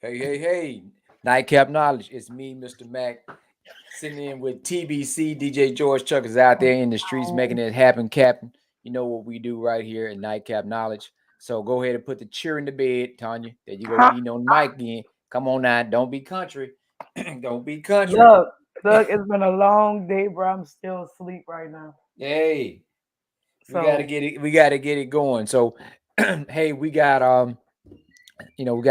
Hey. Nightcap Knowledge. It's me, Mr. Mac, sitting in with TBC. DJ George Chuck is out there in the streets making it happen, Captain. You know what we do right here at Nightcap Knowledge. So go ahead and put the cheer in the bed, Tonya. There you go, eating on the mic again. Come on now. Don't be country. Don't be country. Look, it's been a long day, bro. I'm still asleep right now. Hey, we gotta So, get it. We gotta get it going. So, hey, we got a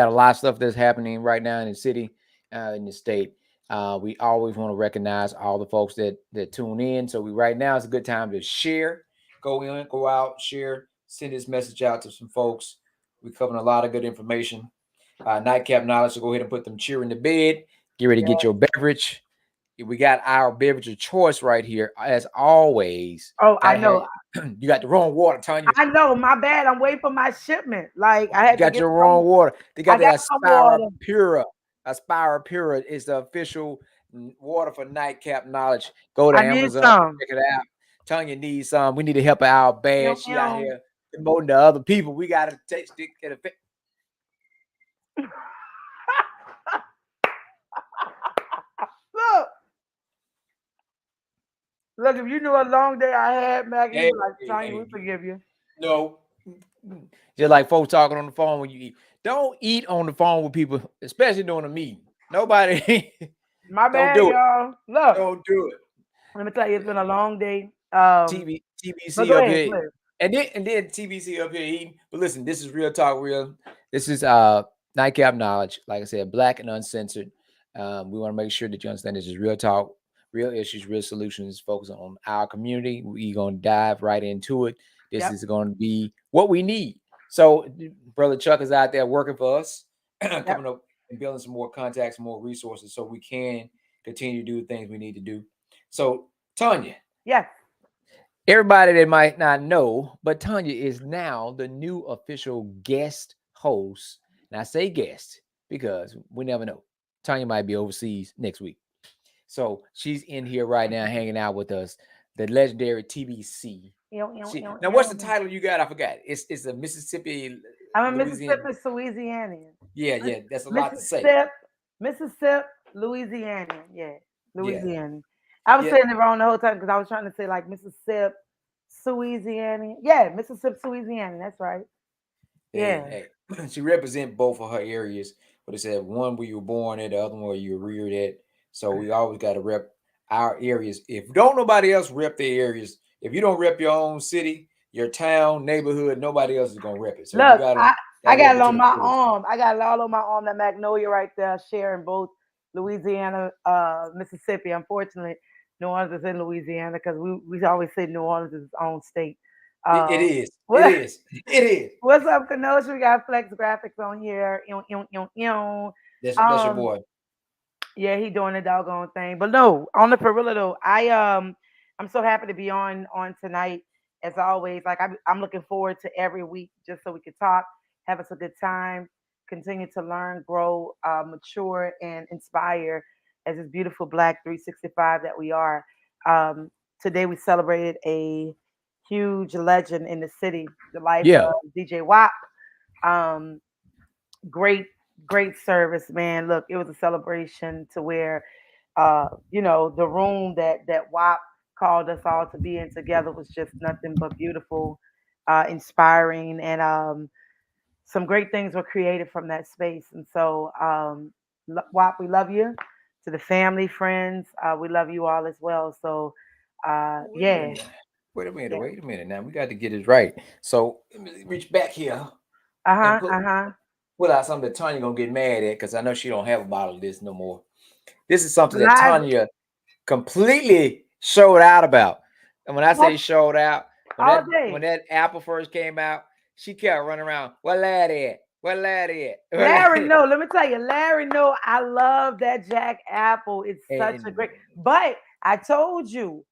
lot of stuff that's happening right now in the city, in the state. We always want to recognize all the folks that tune in. So we right now is a good time to share, go in, go out, share, send this message out to some folks. We're covering a lot of good information. Nightcap Knowledge. So go ahead and put them cheer in the bed. Get ready to yeah. get your beverage. We got our beverage of choice right here, as always. Oh, I Gotta have. know. You got the wrong water, Tanya. I know. My bad. I'm waiting for my shipment. Like I You had to got get your some. wrong water. They got I the got some Aspira water. Pura. Aspira Pura is the official water for Nightcap Knowledge. Go to I need Amazon, some. check it out. Tanya needs some. We need to help her out Ew, bad. She out ew. here promoting to other people. We got to take stick at a Look, look. If you knew a long day I had, Maggie, you hey, be like, Tanya, we hey. forgive you. No. Just like folks talking on the phone when you eat. Don't eat on the phone with people, especially during a meeting. Nobody My don't bad, do it. y'all. Look, Don't do it. let me tell you, it's been a long day. But TBC go up ahead, here, please. and then TBC up here eating. But listen, this is real talk, real. This is Nightcap Knowledge. Like I said, Black and Uncensored. We want to make sure that you understand this is real talk, real issues, real solutions, focusing on our community. We're gonna dive right into it. This Yep, is going to be what we need. So, brother Chuck is out there working for us, yep, coming up and building some more contacts, more resources, so we can continue to do the things we need to do. So, Tanya, yes. everybody that might not know, but Tanya is now the new official guest host. And I say guest because we never know. Tanya might be overseas next week. So she's in here right now hanging out with us, the legendary TBC. Ew, ew, ew, Now, what's the ew. title you got? I forgot. It's a Mississippi, I'm a Louisiana. Mississippi, Louisianian. Yeah, that's a lot to say. Mississippi, Mississippi, Louisianian. Yeah, Yeah, Louisianian. I was yeah. saying it wrong the whole time because I was trying to say like Mississippi, Louisianian. Yeah, Mississippi, Louisianian. That's right. Yeah. Hey. She represent both of her areas. But it said one where you were born at, the other one where you were reared at. So we always got to rep our areas. If don't nobody else rep their areas, if you don't rep your own city, your town, neighborhood, nobody else is gonna rep it. So you Look, gotta I gotta rep got it it to on the my fullest. arm. I got it all on my arm. That magnolia right there, sharing both Louisiana, Mississippi. Unfortunately, New Orleans is in Louisiana because we always say New Orleans is its own state. It Uh, is. It what is. It is. what's up, Kenosha? We got Flex Graphics on here. Ew, ew, ew, ew. That's your Um, boy. yeah, he doing the doggone thing. But no, on the Perilla though, I'm so happy to be on tonight. As always, like I'm looking forward to every week just so we can talk, have us a good time, continue to learn, grow, mature, and inspire as this beautiful Black 365 that we are. Um, Today we celebrated a huge legend in the city, the life Yeah. of DJ WAP. Um, great great service, man. Look, it was a celebration to where the room that WAP called us all to be in together was just nothing but beautiful, inspiring, and some great things were created from that space. And so WAP, we love you. To the family, friends, we love you all as well. So Wait a yeah. minute. Wait a minute. Yeah. Wait a minute. Now we got to get it right. So let me reach back here and Uh-huh. put Uh-huh. pull out something that Tanya gonna get mad at because I know she don't have a bottle of this no more. This is something that Live Tanya completely showed out about. And when I all, say showed out, all when day. that apple first came out, she kept running around. What lad at? What lad at? What Larry, lad? no, let me tell you, Larry, no, I love that Jack Apple. It's such a And great, but I told you,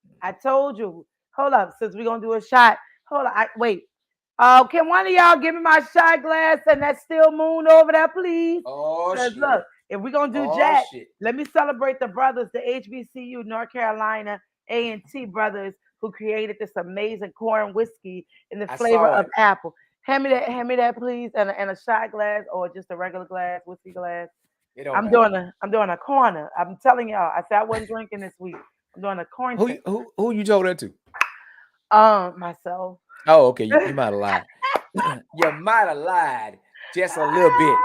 hold up, since we're gonna do a shot, hold on, wait. Can one of y'all give me my shot glass and that still moon over there, please? oh Because shit. look, if we're gonna do Oh Jack, shit. let me celebrate the brothers, the HBCU, North Carolina A&T brothers who created this amazing corn whiskey in the I flavor saw of it. apple. hand me that, please, and a shot glass or just a regular glass, whiskey glass. It don't matter. I'm doing a corner. I'm telling y'all, I said I wasn't drinking this week. I'm doing a corn Who tip. who you told that to? Myself. Oh, okay. You might have lied. You might have lied just a little bit.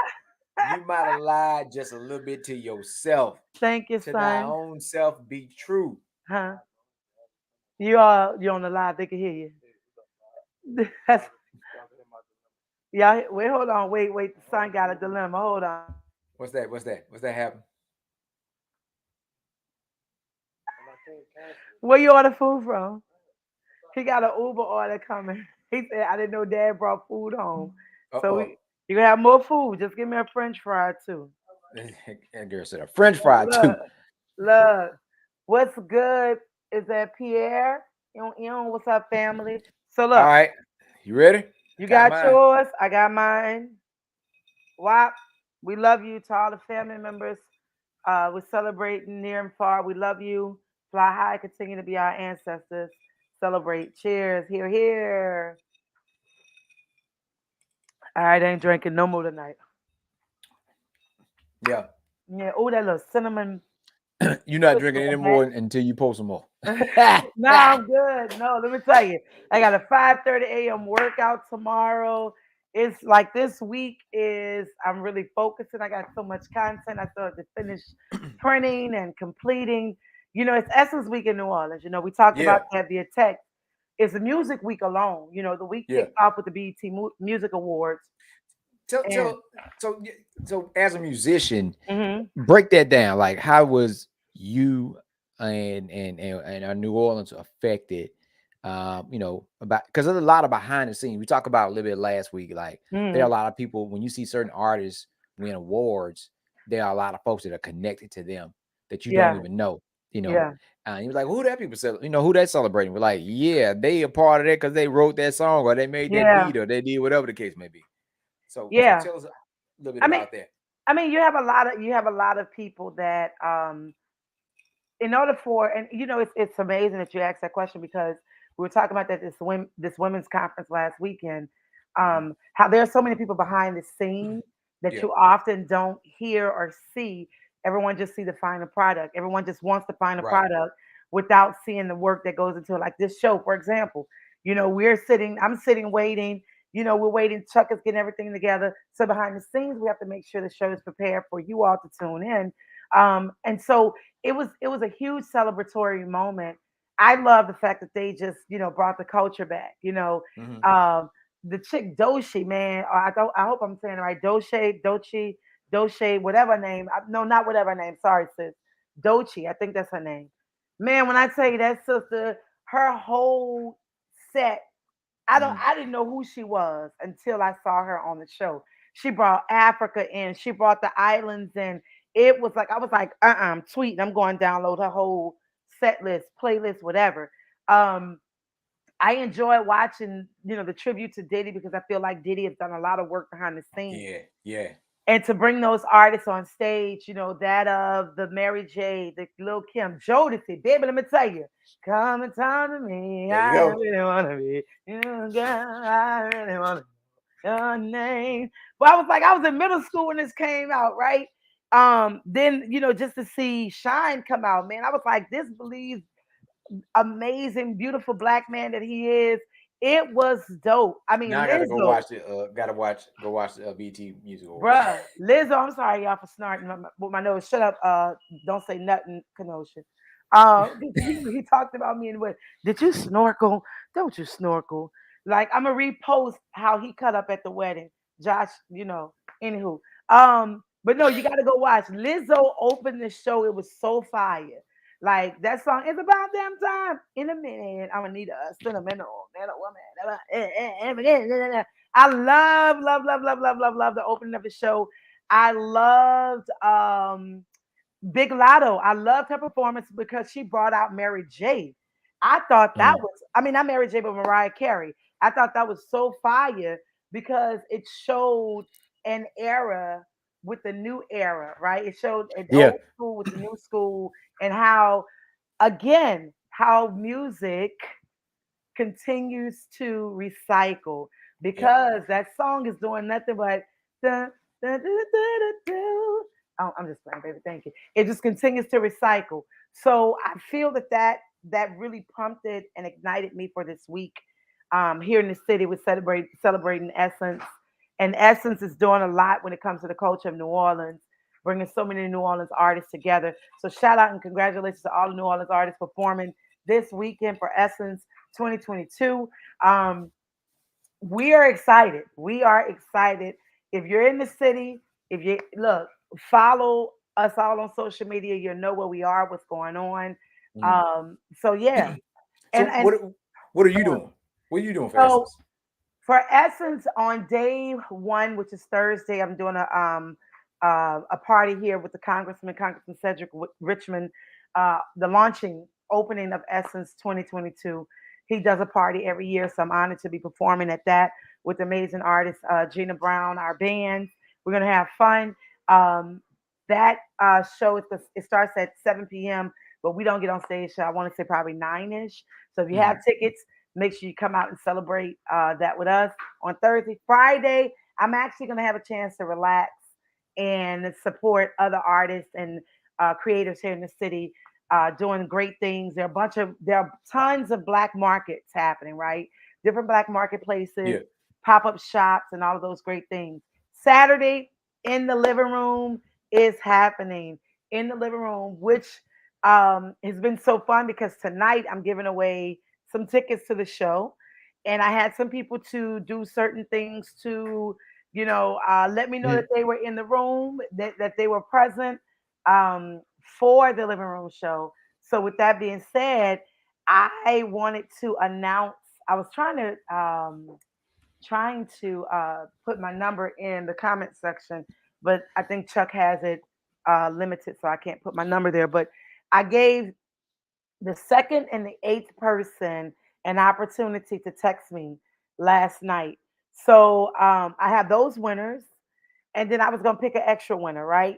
You might have lied just a little bit to yourself. Thank you, To thy son. own self be true. Huh? You're on the live. They can hear you. That's, y'all, wait, hold on. Wait. The son got a dilemma. Hold on. What's that? What's that happen? Where you order food from? He got an Uber order coming. He said, I didn't know Dad brought food home. So Uh-oh. you gonna have more food. Just give me a French fry too. That girl said a French fry Look, too. look. What's good is that Pierre. What's up, family? So All look, right. You ready? you Got got mine. yours. I got mine. WAP, we love you to all the family members. We're celebrating near and far. We love you. Fly high, continue to be our ancestors. Celebrate. Cheers. Here, here. All right, I ain't drinking no more tonight. Yeah. Yeah, oh, that little cinnamon You're not twist drinking on anymore until you post some more. that. No, I'm good. No, let me tell you. I got a 5:30 a.m. workout tomorrow. It's like this week is I'm really focusing. I got so much content. I started to finish printing and completing. It's Essence Week in New Orleans. We talked Yeah. about that via text. It's a music week alone. The week Yeah. kicked off with the BET Music Awards. So And so so so as a musician, hmm break that down. Like, how was you and New Orleans affected? About because there's a lot of behind the scenes. We talked about a little bit last week. Like, there are a hmm lot of people when you see certain artists win awards. There are a lot of folks that are connected to them that you don't yeah, even know. You know, yeah, and you're like, who that people celebrate? Who that celebrating? We're like, yeah, they a part of that because they wrote that song or they made that yeah, beat or they did whatever the case may be. So yeah. tell us a little bit I mean, about that. you have a lot of people that in order for and it's amazing that you asked that question because we were talking about that this women's conference last weekend. Mhm. How there are so many people behind the scenes that Yeah. you often don't hear or see. Everyone just see the final product. Everyone just wants to find a Right. product without seeing the work that goes into it. Like this show, for example, I'm sitting waiting. We're waiting. Chuck is getting everything together. So behind the scenes, we have to make sure the show is prepared for you all to tune in. And so it was a huge celebratory moment. I love the fact that they just brought the culture back. Hmm. Um, the chick Doshi, man. I hope I'm saying it right. Doche, whatever her name. No, not whatever her name. Sorry, sis. Dochi, I think that's her name. Man, when I tell you that sister, her whole set Hmm. I didn't know who she was until I saw her on the show. She brought Africa in, she brought the islands in. It was like I was like, I'm tweeting, I'm going to download her whole set list, playlist, whatever. Um, I enjoy watching, the tribute to Diddy because I feel like Diddy has done a lot of work behind the scenes. Yeah. Yeah. And to bring those artists on stage, that of the Mary J, the Lil Kim, Jodeci, baby, let me tell you, come and talk to me. There you I go. really wanna be your girl. I really wanna know your name. But I was in middle school when this came out, right? Then just to see Shine come out, man, I was like, this believes amazing, beautiful black man that he is. It was dope. I mean, Now I gotta go Lizzo. watch the. Gotta watch. Go watch the BT Music Awards. Bruh, Lizzo, I'm sorry y'all for snarting with my nose. Shut up. Don't say nothing, Kenosha. He talked about me and what? Did you snorkel? Don't you snorkel? Like I'm gonna repost how he cut up at the wedding. Josh, Anywho, but no, you gotta go watch. Lizzo opened the show. It was so fire. Like that song is about damn time. In a minute, I'm gonna need a sentimental man or woman. I love, love, love, love, love, love, love the opening of the show. I loved Big Lotto. I loved her performance because she brought out Mary J. I thought that Mm. was, I mean, not Mary J, but Mariah Carey. I thought that was so fire because it showed an era with the new era, right? It showed an Yeah. old school with the new school and how, again, how music continues to recycle. Yep. because that song is doing nothing but dun, dun, dun, dun, dun, dun. Oh, I'm just playing, baby. Thank you. It just continues to recycle. So I feel that really prompted and ignited me for this week. Here in the city, we celebrating Essence, and Essence is doing a lot when it comes to the culture of New Orleans, bringing so many New Orleans artists together. So shout out and congratulations to all the New Orleans artists performing this weekend for Essence 2022. Um, we are excited. We are excited. If you're in the city, if you look, follow us all on social media. You'll know where we are, what's going on. Mm. So yeah, So and what are you doing? What are you doing for so Essence? for Essence on day one, which is Thursday, I'm doing a party here with the Congressman Cedric Richmond, the launching opening of Essence 2022. He does a party every year, so I'm honored to be performing at that with amazing artists Gina Brown, our band. We're gonna have fun. Um, that show it starts at 7 p.m., but we don't get on stage. So I want to say probably 9ish. So if you have Mm. tickets, make sure you come out and celebrate that with us on Thursday. Friday, I'm actually going to have a chance to relax and support other artists and creators here in the city doing great things. There are tons of black markets happening, right? Different black marketplaces, Yeah. pop up shops, and all of those great things. Saturday in the living room is happening in the living room, which has been so fun because tonight I'm giving away some tickets to the show, and I had some people to do certain things to, let me know that Mm. they were in the room, that they were present for the living room show. So with that being said, I wanted to announce. I was trying to put my number in the comment section, but I think Chuck has it limited, so I can't put my number there. But I gave the second and the eighth person an opportunity to text me last night. So I have those winners, and then I was gonna pick an extra winner, right?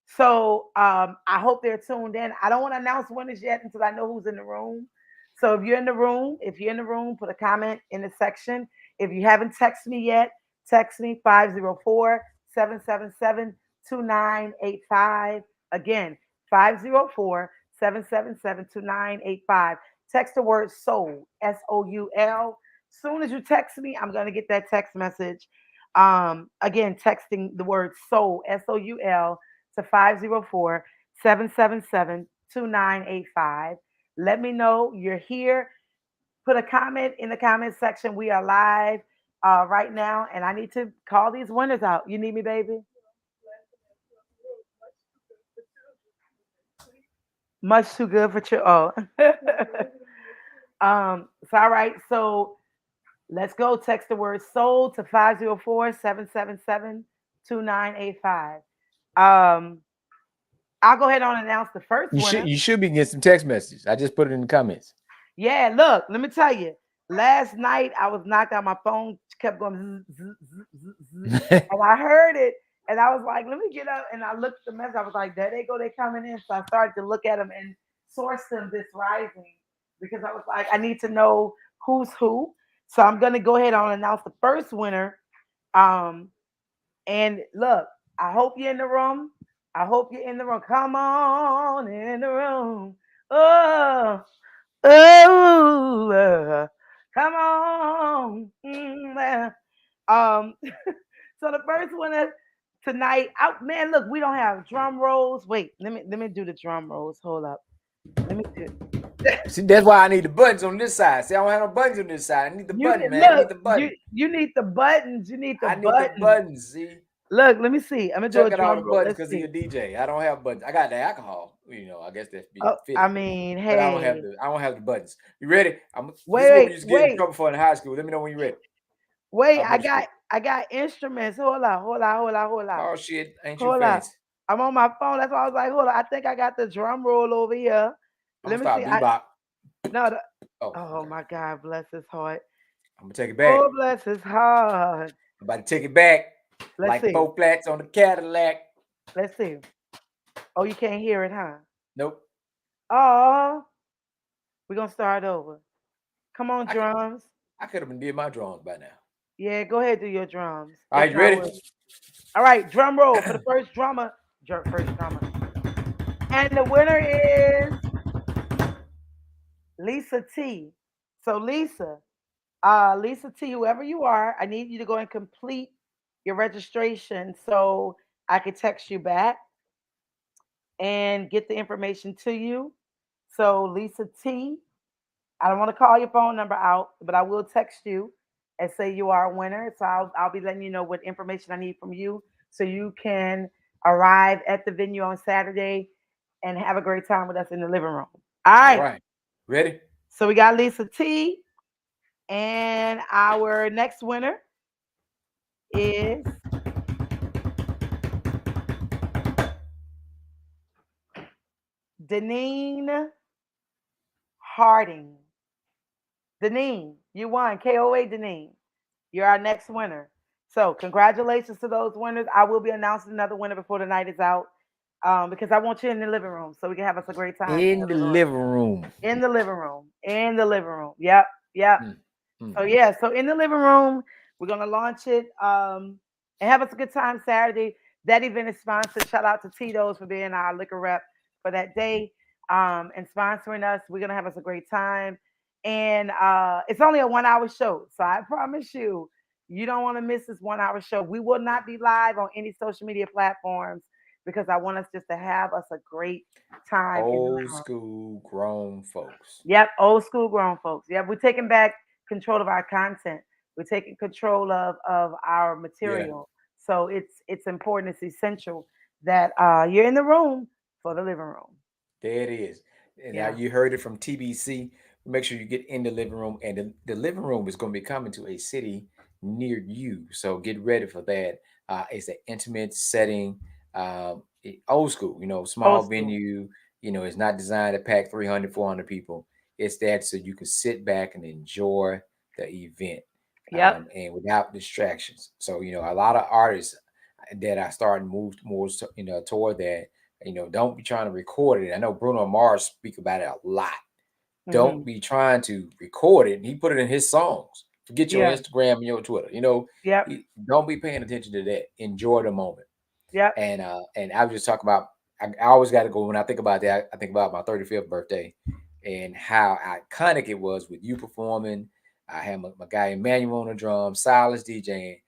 So I hope they're tuned in. I don't want to announce winners yet until I know who's in the room. So if you're in the room, put a comment in the section. If you haven't texted me yet, text me 504-777-2985. Again, 504-777-2985. Text the word soul, SOUL. Soon as you text me, I'm gonna get that text message. Again, texting the word soul, SOUL, to 504-777-2985. Let me know you're here. Put a comment in the comment section. We are live right now, and I need to call these winners out. You need me, baby? Much too good for you. Oh. So all right. So let's go. Text the word soul to 504-777-2985. Um, I'll go ahead on and announce the first winner. You should be getting some text messages. I just put it in the comments. Yeah, look, let me tell you. Last night I was knocked out. My phone kept going zzz, zzz, zzz, zzz, and I heard it, and I was like, "Let me get up." And I looked at the message. I was like, "There they go. They coming in." So I started to look at them and source them this rising because I was like, "I need to know who's who." So I'm gonna go ahead on and announce the first winner. Um, and look, I hope you're in the room. I hope you're in the room. Come on in the room. Oh. Oh, come on. So the first one is tonight. Out, man. Look, we don't have drum rolls. Wait, let me do the drum rolls. Hold up. Let me do. See, that's why I need the buttons on this side. See, I don't have no buttons on this side. I need the You button, need man. I look. need the You button. you need the buttons. You need the I need the buttons. buttons. See, Look, let me see. I'm gonna do Chuck a got all the drum roll. buttons Let's because he see. a DJ. I don't have buttons. I got the alcohol. I guess that's be Oh, I fitting. mean, But I don't have hey, the buttons. You ready? This is what we wait, used to get in wait, trouble for in high school. Let me know when you're ready. wait. Or I middle school. got I got instruments. Hold on, hold on, hold on, hold on. Oh shit, ain't you Hold on. fancy? I'm on my phone. That's why I was like, hold on. I think I got the drum roll over here. I'm gonna Let me see. start bebop. No. Oh, Oh okay. my God, bless his heart. I'm gonna take it back. Oh, bless his heart. I'm about to take it back Let's like see. four flats on the Cadillac. Let's see. Oh, you can't hear it, huh? Nope. Oh, we're gonna start over. Come on, I could drums. I could have been did my drums by now. Yeah, go ahead, do your drums. All If right, you not, ready? would. All right, drum roll for the first drummer. First drummer. And the winner is Lisa T. So Lisa T, whoever you are, I need you to go and complete your registration so I can text you back and get the information to you. So Lisa T, I don't want to call your phone number out, but I will text you and say you are a winner. So I'll be letting you know what information I need from you so you can arrive at the venue on Saturday and have a great time with us in the living room. All All right. right. Ready? So we got Lisa T, and our next winner is Deneen Harding. Deneen, you won. KOA Deneen. You're our next winner. So congratulations to those winners. I will be announcing another winner before the night is out, because I want you in the living room so we can have us a great time In the together, Lord. living room. In the living room. In the living room. Yep. Yep. Mm, mm. So yeah, so in the living room, we're gonna launch it, and have us a good time Saturday. That event is sponsored. Shout out to Tito's for being our liquor rep for that day, and sponsoring us. We're gonna have us a great time, and it's only a 1 hour show, so I promise you, you don't want to miss this 1 hour show. We will not be live on any social media platforms because I want us just to have us a great time in the Old living room. school grown folks. Yep, old school grown folks. Yep, we're taking back control of our content. We're taking control of our Yeah, material. So it's important. It's essential that you're in the room for the living room. there it is. And now Yeah. you heard it from TBC. Make sure you get in the living room, and the living room is going to be coming to a city near you. So get ready for that. It's an intimate setting, old school, Old small school. venue. It's not designed to pack 300, 400 people. It's that so you can sit back and enjoy the event, Yep. and without distractions. So, a lot of artists that I started move more, toward that. Don't be trying to record it. I know Bruno Mars speak about it a lot. Don't Hmm. be trying to record it. He put it in his songs. Forget your Yeah. Instagram and your Twitter. Yep. Don't be paying attention to that. Enjoy the moment. Yep. And I was just talking about. I always got to go when I think about that. I think about my 35th birthday and how iconic it was with you performing. I had my guy Emmanuel on the drums, Silas DJing.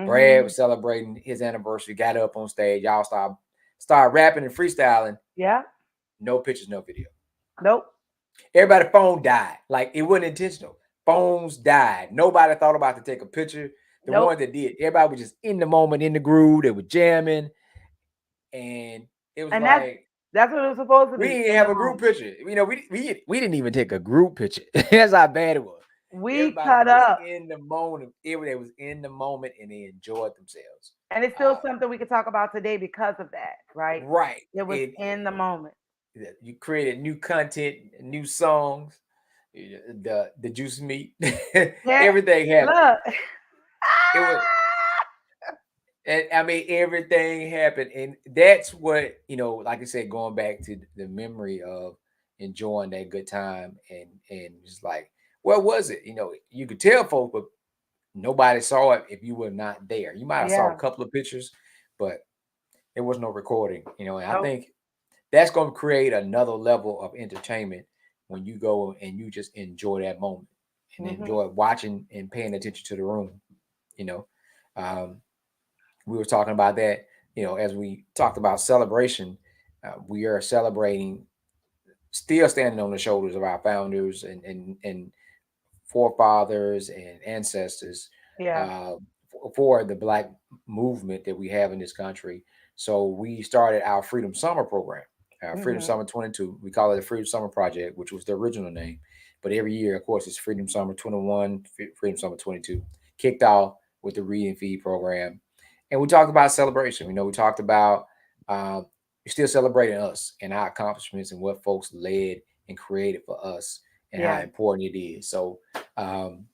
Brad Hmm. was celebrating his anniversary. Got up on stage. Y'all start rapping and freestyling. Yeah. No pictures, no video. Nope. Everybody's phone died. Like it wasn't intentional. Phones died. Nobody thought about to take a picture. The Nope. ones that did, everybody was just in the moment, in the groove. They were jamming, and it was And that's like that's what it was supposed to we be didn't in the have a group moment. picture. We didn't even take a group picture. That's how bad it was. We Everybody cut was just up. in the moment. They was in the moment and they enjoyed themselves. And it's still Uh, something we could talk about today because of that, right? right. It was in the moment. You created new content, new songs, the juice meat, Yeah, everything happened. look. It was, and I mean, everything happened, and that's what like I said, going back to the memory of enjoying that good time, and just like, what was it? You could tell folks, but nobody saw it if you were not there. You might have saw a Yeah. couple of pictures, but there was no recording. And I Nope. think that's going to create another level of entertainment when you go and you just enjoy that moment and Hmm. enjoy watching and paying attention to the room. You know, um, we were talking about that. As we talked about celebration, we are celebrating, still standing on the shoulders of our founders and forefathers and ancestors, Yeah. uh, for the Black movement that we have in this country. So we started our Freedom Summer program, Freedom Hmm. Summer 22. We call it the Freedom Summer Project, which was the original name. But every year, of course, it's Freedom Summer 21, Freedom Summer 22. Kicked off with the Read and Feed program. And we talked about celebration. We talked about uh, we're still celebrating us and our accomplishments and what folks led and created for us and how Yeah. important it is. So um,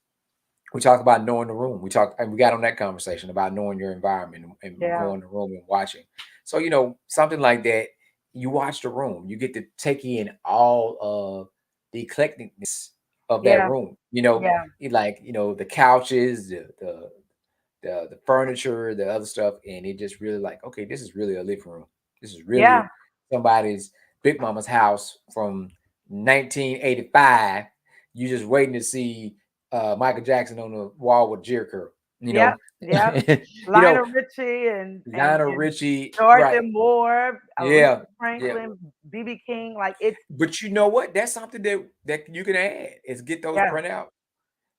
we talked about knowing the room. We got on that conversation about knowing your environment and Yeah. going to the room and watching. So something like that. You watch the room. You get to take in all of the eclecticness of that Yeah. room. Yeah. Like the couches, the the furniture, the other stuff, and it just really like, okay, this is really a living room. This is Yeah. really somebody's big mama's house from 1985. You just waiting to see Michael Jackson on the wall with Jerry curl, you Yep. know. Yep. You know, Lionel Richie Lionel and Richie, right? Dorothy Moore, Yeah, Aretha yeah. Franklin, BB King. Like it's But you know what? That's something that you can add is get those yeah, printouts and,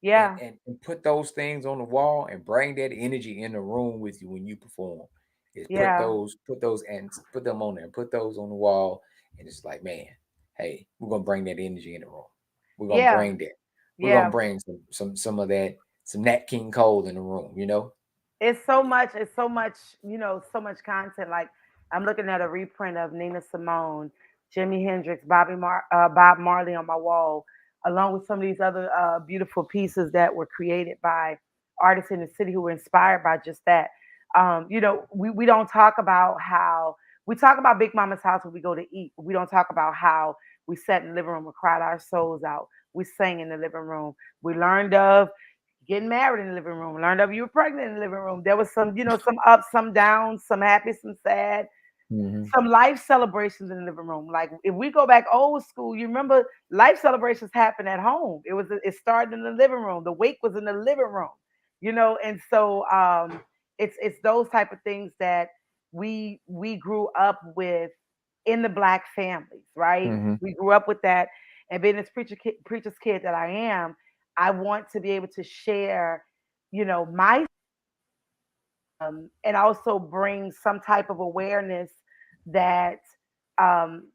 yeah, and put those things on the wall and bring that energy in the room with you when you perform. Is yeah, put those and put them on there, put those on the wall, and it's like, man, hey, we're gonna bring that energy in the room. We're gonna yeah, bring that. We're gonna yeah. bring some of that, some Nat King Cole in the room, you know? It's so much, so much content. Like I'm looking at a reprint of Nina Simone, Jimi Hendrix, Bob Marley on my wall, along with some of these other beautiful pieces that were created by artists in the city who were inspired by just that. We don't talk about how we talk about Big Mama's house when we go to eat. We don't talk about how we sat in the living room and cried our souls out. We sang in the living room. We learned of getting married in the living room, learned of you were pregnant in the living room. There was some, some ups, some downs, some happy, some sad, Hmm. some life celebrations in the living room. Like if we go back old school, you remember life celebrations happened at home. It started in the living room. The wake was in the living room, and so it's those type of things that we grew up with in the black families, right? Hmm. We grew up with that, and being this preacher's kid that I am, I want to be able to share, my and also bring some type of awareness that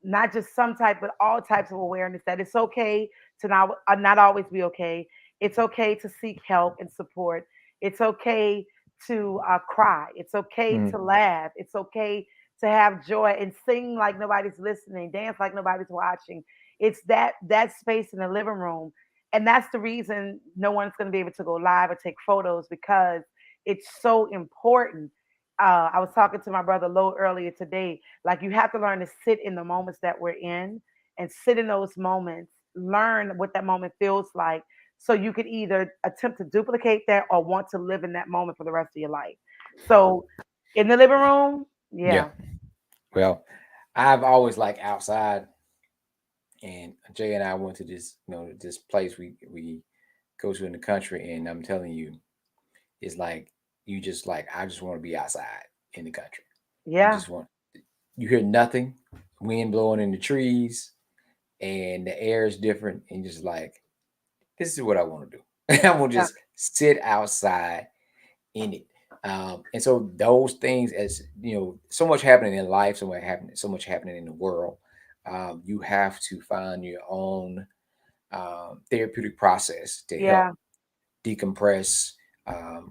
not just some type, but all types of awareness that it's okay to not always be okay. It's okay to seek help and support. It's okay to cry. It's okay Hmm. to laugh. It's okay to have joy and sing like nobody's listening, dance like nobody's watching. It's that space in the living room, and that's the reason no one's going to be able to go live or take photos because it's so important. I was talking to my brother Lo earlier today. Like you have to learn to sit in the moments that we're in and sit in those moments, learn what that moment feels like, so you could either attempt to duplicate that or want to live in that moment for the rest of your life. So in the living room, Yeah. yeah, Well, I've always liked outside, and Jay and I went to this, this place we go to in the country, and I'm telling you, it's like you just like I just want to be outside in the country. You yeah, just want you hear nothing, wind blowing in the trees, and the air is different, and just like this is what I want to do. I want to yeah, just sit outside in it. And so those things, as so much happening in life, so much happening in the world. You have to find your own therapeutic process to help yeah, decompress,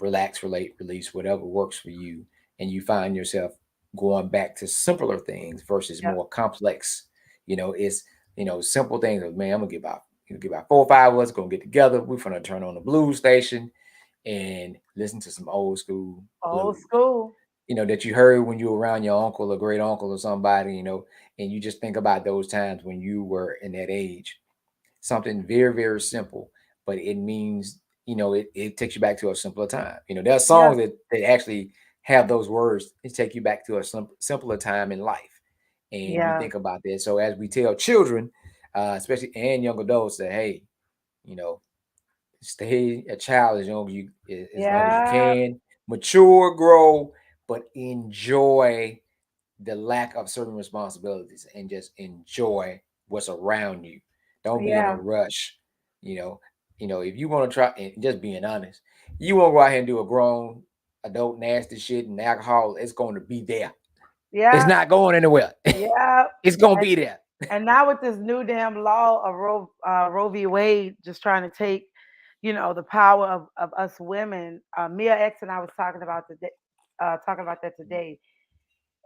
relax, release, whatever works for you, and you find yourself going back to simpler things versus yeah, more complex. It's simple things. Of, man, I'm gonna get about 4 or 5 of us gonna get together. We're gonna turn on the blues station and listen to some old school old blues. school, That you heard when you were around your uncle or great uncle or somebody. And you just think about those times when you were in that age, something very, very simple, but it means, it takes you back to a simpler time. There are yeah, songs that actually have those words that take you back to a simpler time in life. And you yeah, think about that. So as we tell children, especially and young adults, that hey, you know, stay a child as long as you yeah, can, mature, grow, but enjoy the lack of certain responsibilities and just enjoy what's around you. Don't be in a yeah, rush. You know, if you want to try and just being honest, you want to go out here and do a grown adult nasty shit and alcohol, it's going to be there. It's yeah, not going anywhere. yeah. It's going to be there. And now with this new damn law of Roe v. Wade, just trying to take, the power of us women. Mia X and I was talking about that today,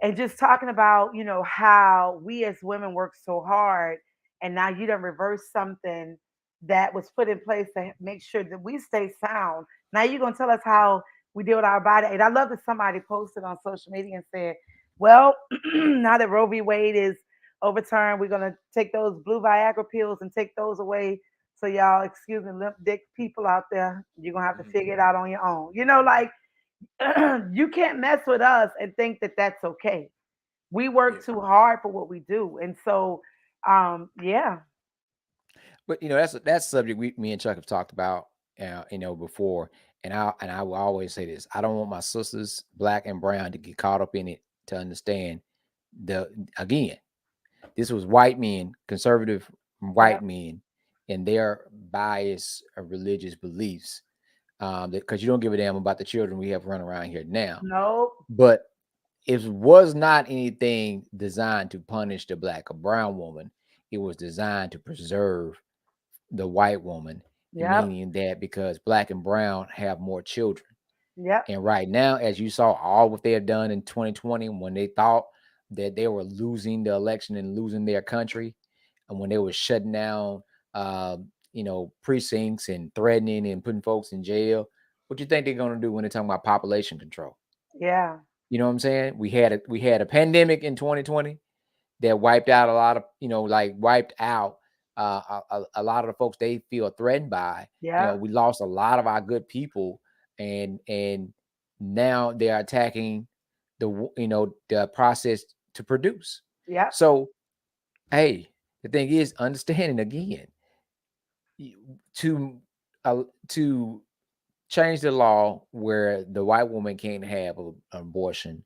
and just talking about, how we as women work so hard, and now you don't reverse something that was put in place to make sure that we stay sound. Now you're gonna tell us how we deal with our body. And I love that somebody posted on social media and said, well, now that Roe v. Wade is overturned, we're gonna take those blue Viagra pills and take those away. So y'all, excuse me, limp dick people out there, you're gonna have to figure it out on your own. Like You can't mess with us and think that that's okay. We Yeah. work too hard for what we do. And so, yeah, But that's a subject me and Chuck have talked about, before. And I will always say this: I don't want my sisters, black and brown, to get caught up in it. To understand the again, this was white men, conservative yep, white men, and their bias of religious beliefs. Because you don't give a damn about the children we have running around here now. nope, But it was not anything designed to punish the black or brown woman. It was designed to preserve the white woman, yep, meaning that because black and brown have more children. yep, And right now, as you saw, all what they have done in 2020, when they thought that they were losing the election and losing their country, and when they were shutting down, precincts and threatening and putting folks in jail, what you think they're going to do when they're talking about population control? yeah, You know what I'm saying? We had a pandemic in 2020 that wiped out a lot of, like wiped out a lot of the folks they feel threatened by. yep, We lost a lot of our good people, and now they're attacking the process to produce. yep, So, hey, the thing is understanding again to to change the law where the white woman can't have an abortion.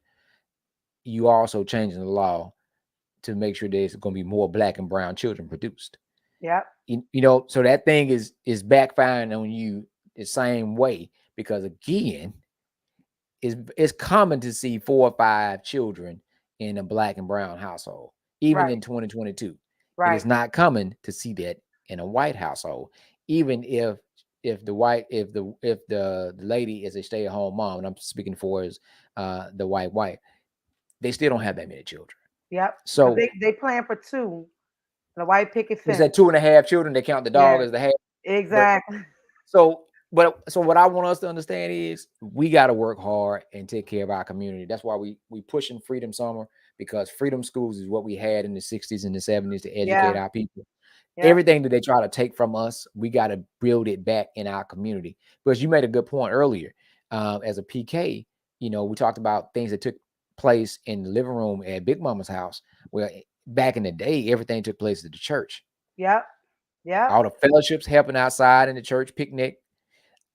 You also changing the law to make sure there's going to be more black and brown children produced. yep, So that thing is backfiring on you the same way, because again, it's common to see 4 or 5 children in a black and brown household, even right, in 2022. It is right, not common to see that in a white household, even if the lady is a stay-at-home mom, and I'm speaking for as the white wife, they still don't have that many children. yep. Because So they plan for two, and a white picket was fence. that 2.5 children? They count the dog Yeah, as the half. But exactly. so what I want us to understand is we got to work hard and take care of our community. That's why we pushing Freedom Summer, because Freedom Schools is what we had in the 60s and the 70s to educate Yeah, our people. yep, Everything that they try to take from us, we got to build it back in our community. Because you made a good point earlier. As a PK, we talked about things that took place in the living room at Big Mama's house. Well, back in the day, everything took place at the church. yep, yep, All the fellowships happened outside in the church picnic.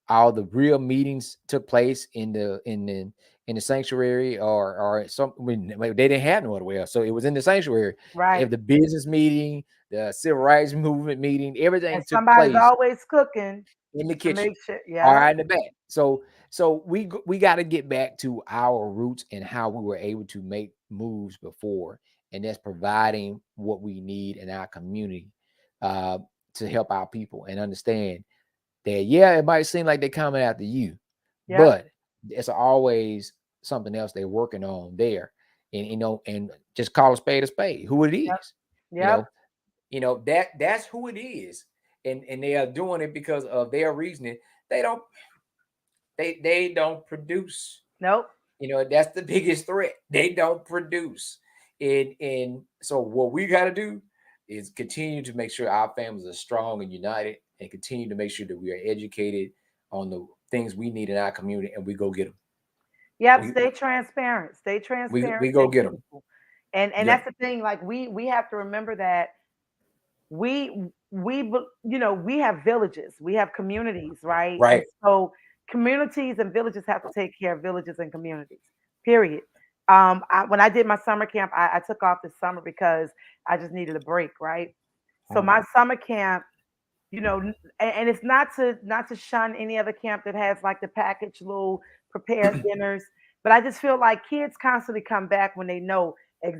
All the real meetings took place in the sanctuary, or some. I mean, they didn't have no other way else, so it was in the sanctuary. right. If the business meeting, the civil rights movement meeting, And everything took somebody's place always cooking in the to kitchen, make sure. all Yep, right, in the back. So we got to get back to our roots and how we were able to make moves before, and that's providing what we need in our community, uh, to help our people and understand that, yeah, it might seem like they're coming after you, yep, but it's always something else they're working on there. And just call a spade, who it yep, is. You yep, know, that's who it is. And they are doing it because of their reasoning. They don't they don't produce. nope, That's the biggest threat. They don't produce. And so what we got to do is continue to make sure our families are strong and united, and continue to make sure that we are educated on the things we need in our community, and we go get them. yep. We Stay transparent. Stay we transparent. go Stay get them. truthful. And Yeah. that's the thing. Like we have to remember that we have villages, we have communities, right? And Right. so communities and villages have to take care of villages and communities, period. When I did my summer camp, I took off this summer because I just needed a break, right? So Mhm. my summer camp, and it's not to shun any other camp that has like the package little prepared dinners, but I just feel like kids constantly come back when they know.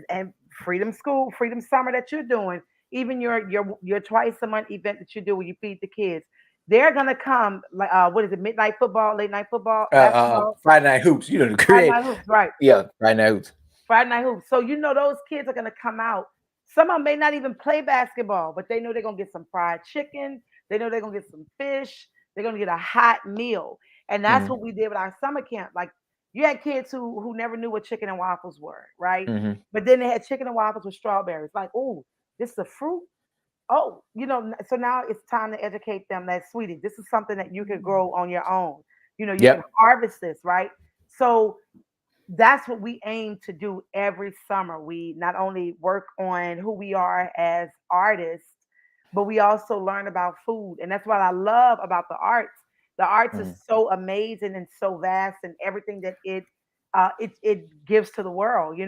And freedom school, freedom summer that you're doing, even your twice a month event that you do where you feed the kids, they're gonna come like what is it, midnight football, late night football, basketball, Friday night hoops. The Friday create. night hoops, right? Yeah, Friday night hoops. Friday night hoops. So those kids are gonna come out. Some of them may not even play basketball, but they know they're gonna get some fried chicken. They know they're gonna get some fish. They're gonna get a hot meal, and that's Hmm. what we did with our summer camp. Like you had kids who never knew what chicken and waffles were, right? Hmm. But then they had chicken and waffles with strawberries. Like, oh, this is a fruit. Oh, so now it's time to educate them that, sweetie, this is something that you can grow on your own. You can Yep. harvest this, right? So that's what we aim to do every summer. We not only work on who we are as artists, but we also learn about food. And that's what I love about the arts. The arts is Mhm. so amazing and so vast, and everything that it gives to the world,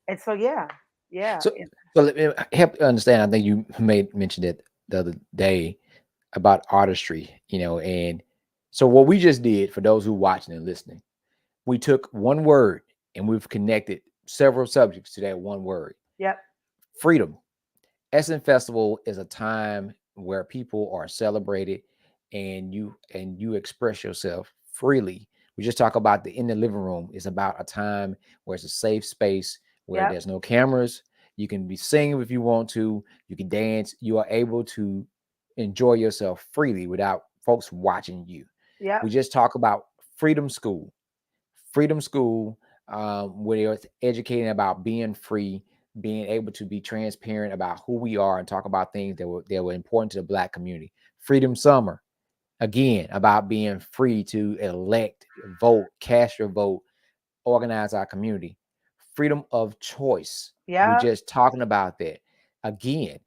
and so yeah, yeah, So, so let me help you understand. I think you made mentioned it the other day about artistry, and so what we just did for those who watching and listening, we took one word and we've connected several subjects to that one word: yep, freedom. Essen Festival is a time where people are celebrated and you express yourself freely. We just talk about the in the living room is about a time where it's a safe space where yep, there's no cameras. You can be singing if you want to. You can dance. You are able to enjoy yourself freely without folks watching you. yep, We just talk about Freedom School. Freedom School, where they're educating about being free, being able to be transparent about who we are and talk about things that were important to the Black community. Freedom Summer, again, about being free to elect, vote, cast your vote, organize our community. Freedom of choice. We yep, just talking about that. Again,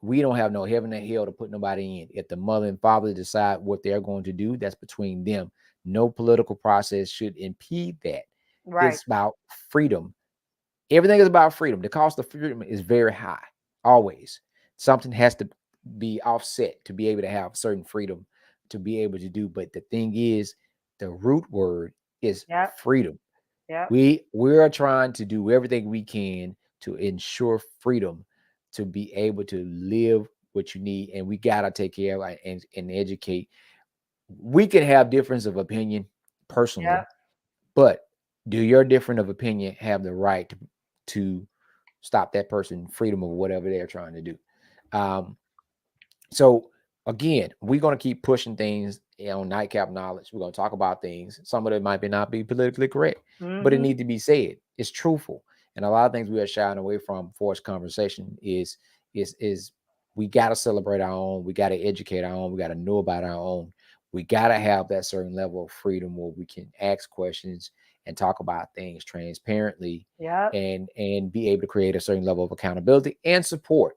we don't have no heaven and hell to put nobody in. If the mother and father decide what they're going to do, that's between them. No political process should impede that. right, It's about freedom. Everything is about freedom. The cost of freedom is very high. Always. Something has to be offset to be able to have certain freedom to be able to do. But the thing is, the root word is yep, freedom. yep, We are trying to do everything we can to ensure freedom to be able to live what you need, and we gotta take care of and educate. We can have difference of opinion yep, personally, but do your difference of opinion have the right to stop that person freedom of whatever they're trying to do? Um, so again, we're gonna keep pushing things on Nightcap Knowledge. We're gonna talk about things. Some of it might be not be politically correct, but it mm-hmm, need to be said. It's truthful, and a lot of things we are shying away from for this conversation is we got to celebrate our own. We got to educate our own. We got to know about our own. We got to have that certain level of freedom where we can ask questions and talk about things transparently, yep, and be able to create a certain level of accountability and support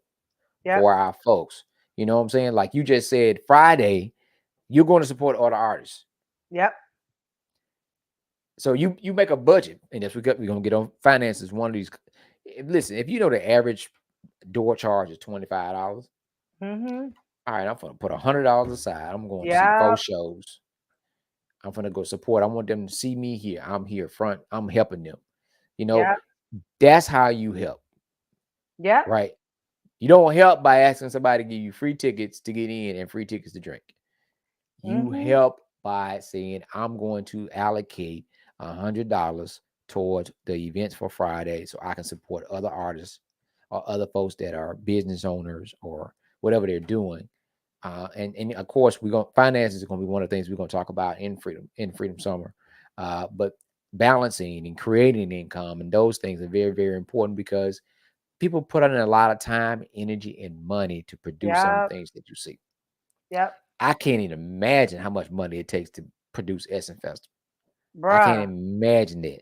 yep, for our folks. You know what I'm saying? Like you just said, Friday, you're going to support other artists. yep, So you make a budget, and if we're gonna get on finances, one of these. Listen, if you know the average door charge is $25, mm-hmm, all right, I'm gonna put $100 aside. I'm going to see four yep, shows. I'm gonna go support. I want them to see me here. I'm here front. I'm helping them. You know, yep, that's how you help, yep, right? You don't help by asking somebody to give you free tickets to get in and free tickets to drink. You mm-hmm, help by saying, I'm going to allocate $100 towards the events for Friday so I can support other artists or other folks that are business owners or whatever they're doing. And of course, we're going finances is going to be one of the things we're going to talk about in Freedom Summer. But balancing and creating income and those things are very, very important because people put in a lot of time, energy, and money to produce some of yep, the things that you see. yep, I can't even imagine how much money it takes to produce Essen Festival. I can't bruh. imagine that.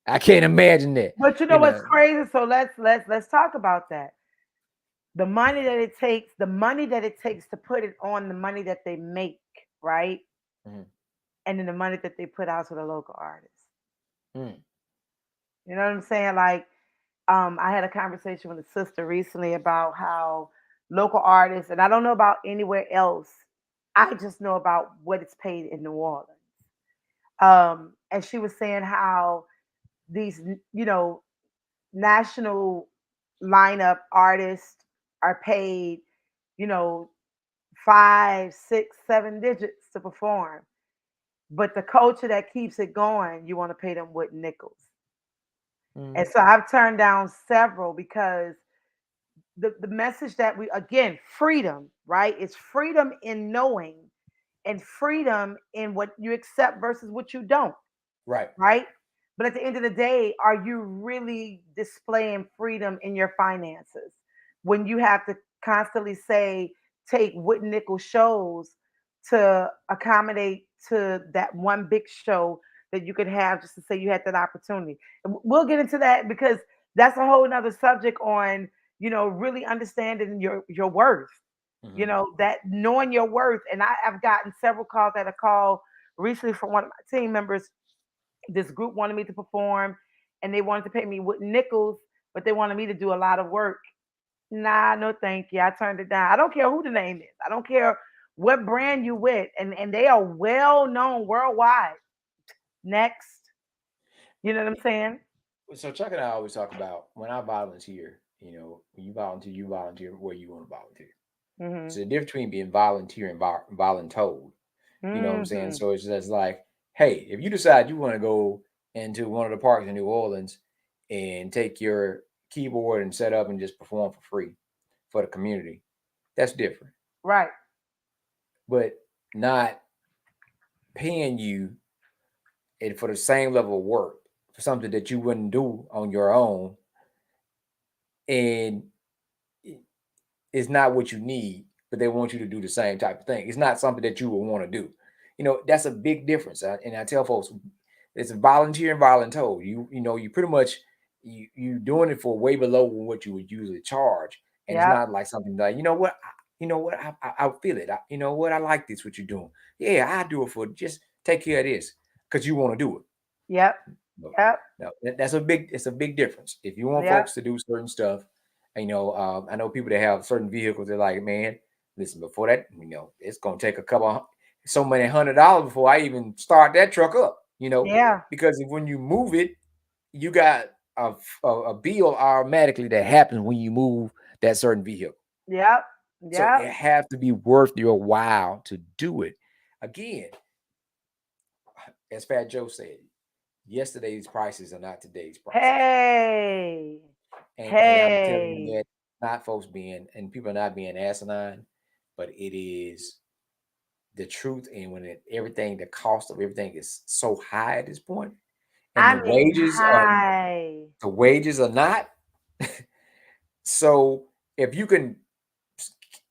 I can't imagine that. But you know You what's know. crazy? So let's talk about that. The money that it takes to put it on the money that they make, right? Mhm. And then the money that they put out to the local artists. Mm. You know what I'm saying? Like, I had a conversation with a sister recently about how local artists, and I don't know about anywhere else. I just know about what it's paid in New Orleans. And she was saying how these, national lineup artists are paid, you know, five, six, seven digits to perform. But the culture that keeps it going, you want to pay them with nickels. And Mm. so I've turned down several because the message that we, again, freedom, right? It's freedom in knowing and freedom in what you accept versus what you don't, Right. right? But at the end of the day, are you really displaying freedom in your finances when you have to constantly say, take wood nickel shows to accommodate to that one big show that you could have just to say you had that opportunity. And we'll get into that because that's a whole nother subject on, really understanding your worth, Mm-hmm. that knowing your worth. And I've gotten several calls that a call recently from one of my team members. This group wanted me to perform and they wanted to pay me with nickels, but they wanted me to do a lot of work. Nah, no thank you. I turned it down. I don't care who the name is. I don't care what brand you with. And they are well known worldwide. Next. You know what I'm saying? So Chuck and I always talk about when I volunteer. When you volunteer where you want to volunteer. Hmm. So the difference between being volunteer and voluntold. You know what I'm saying? Hmm. So it's just like, hey, if you decide you want to go into one of the parks in New Orleans and take your keyboard and set up and just perform for free for the community, that's different. Right. But not paying you and for the same level of work for something that you wouldn't do on your own, and it's not what you need, but they want you to do the same type of thing. It's not something that you would want to do. That's a big difference. And I tell folks, it's a volunteer and voluntold. You pretty much you doing it for way below what you would usually charge, and it's Yep. not like something like I feel it. You know what, I like this what you're doing. Yeah, I do it for just take care of this because you want to do it. Yep. No, Yep. no, it's a big difference. If you want Yep. folks to do certain stuff, I know people that have certain vehicles. They're like, man, listen, before that, it's gonna take so many $100 before I even start that truck up. Yeah. Because when you move it, you got a bill automatically that happens when you move that certain vehicle. Yep. So Yep. it has to be worth your while to do it. Again, as Fat Joe said, yesterday's prices are not today's prices. Hey. And I'm telling you Hey. that not folks and people are not being asinine, but it is the truth. And everything, the cost of everything is so high at this point, and I mean, hi. the wages are not. So if you can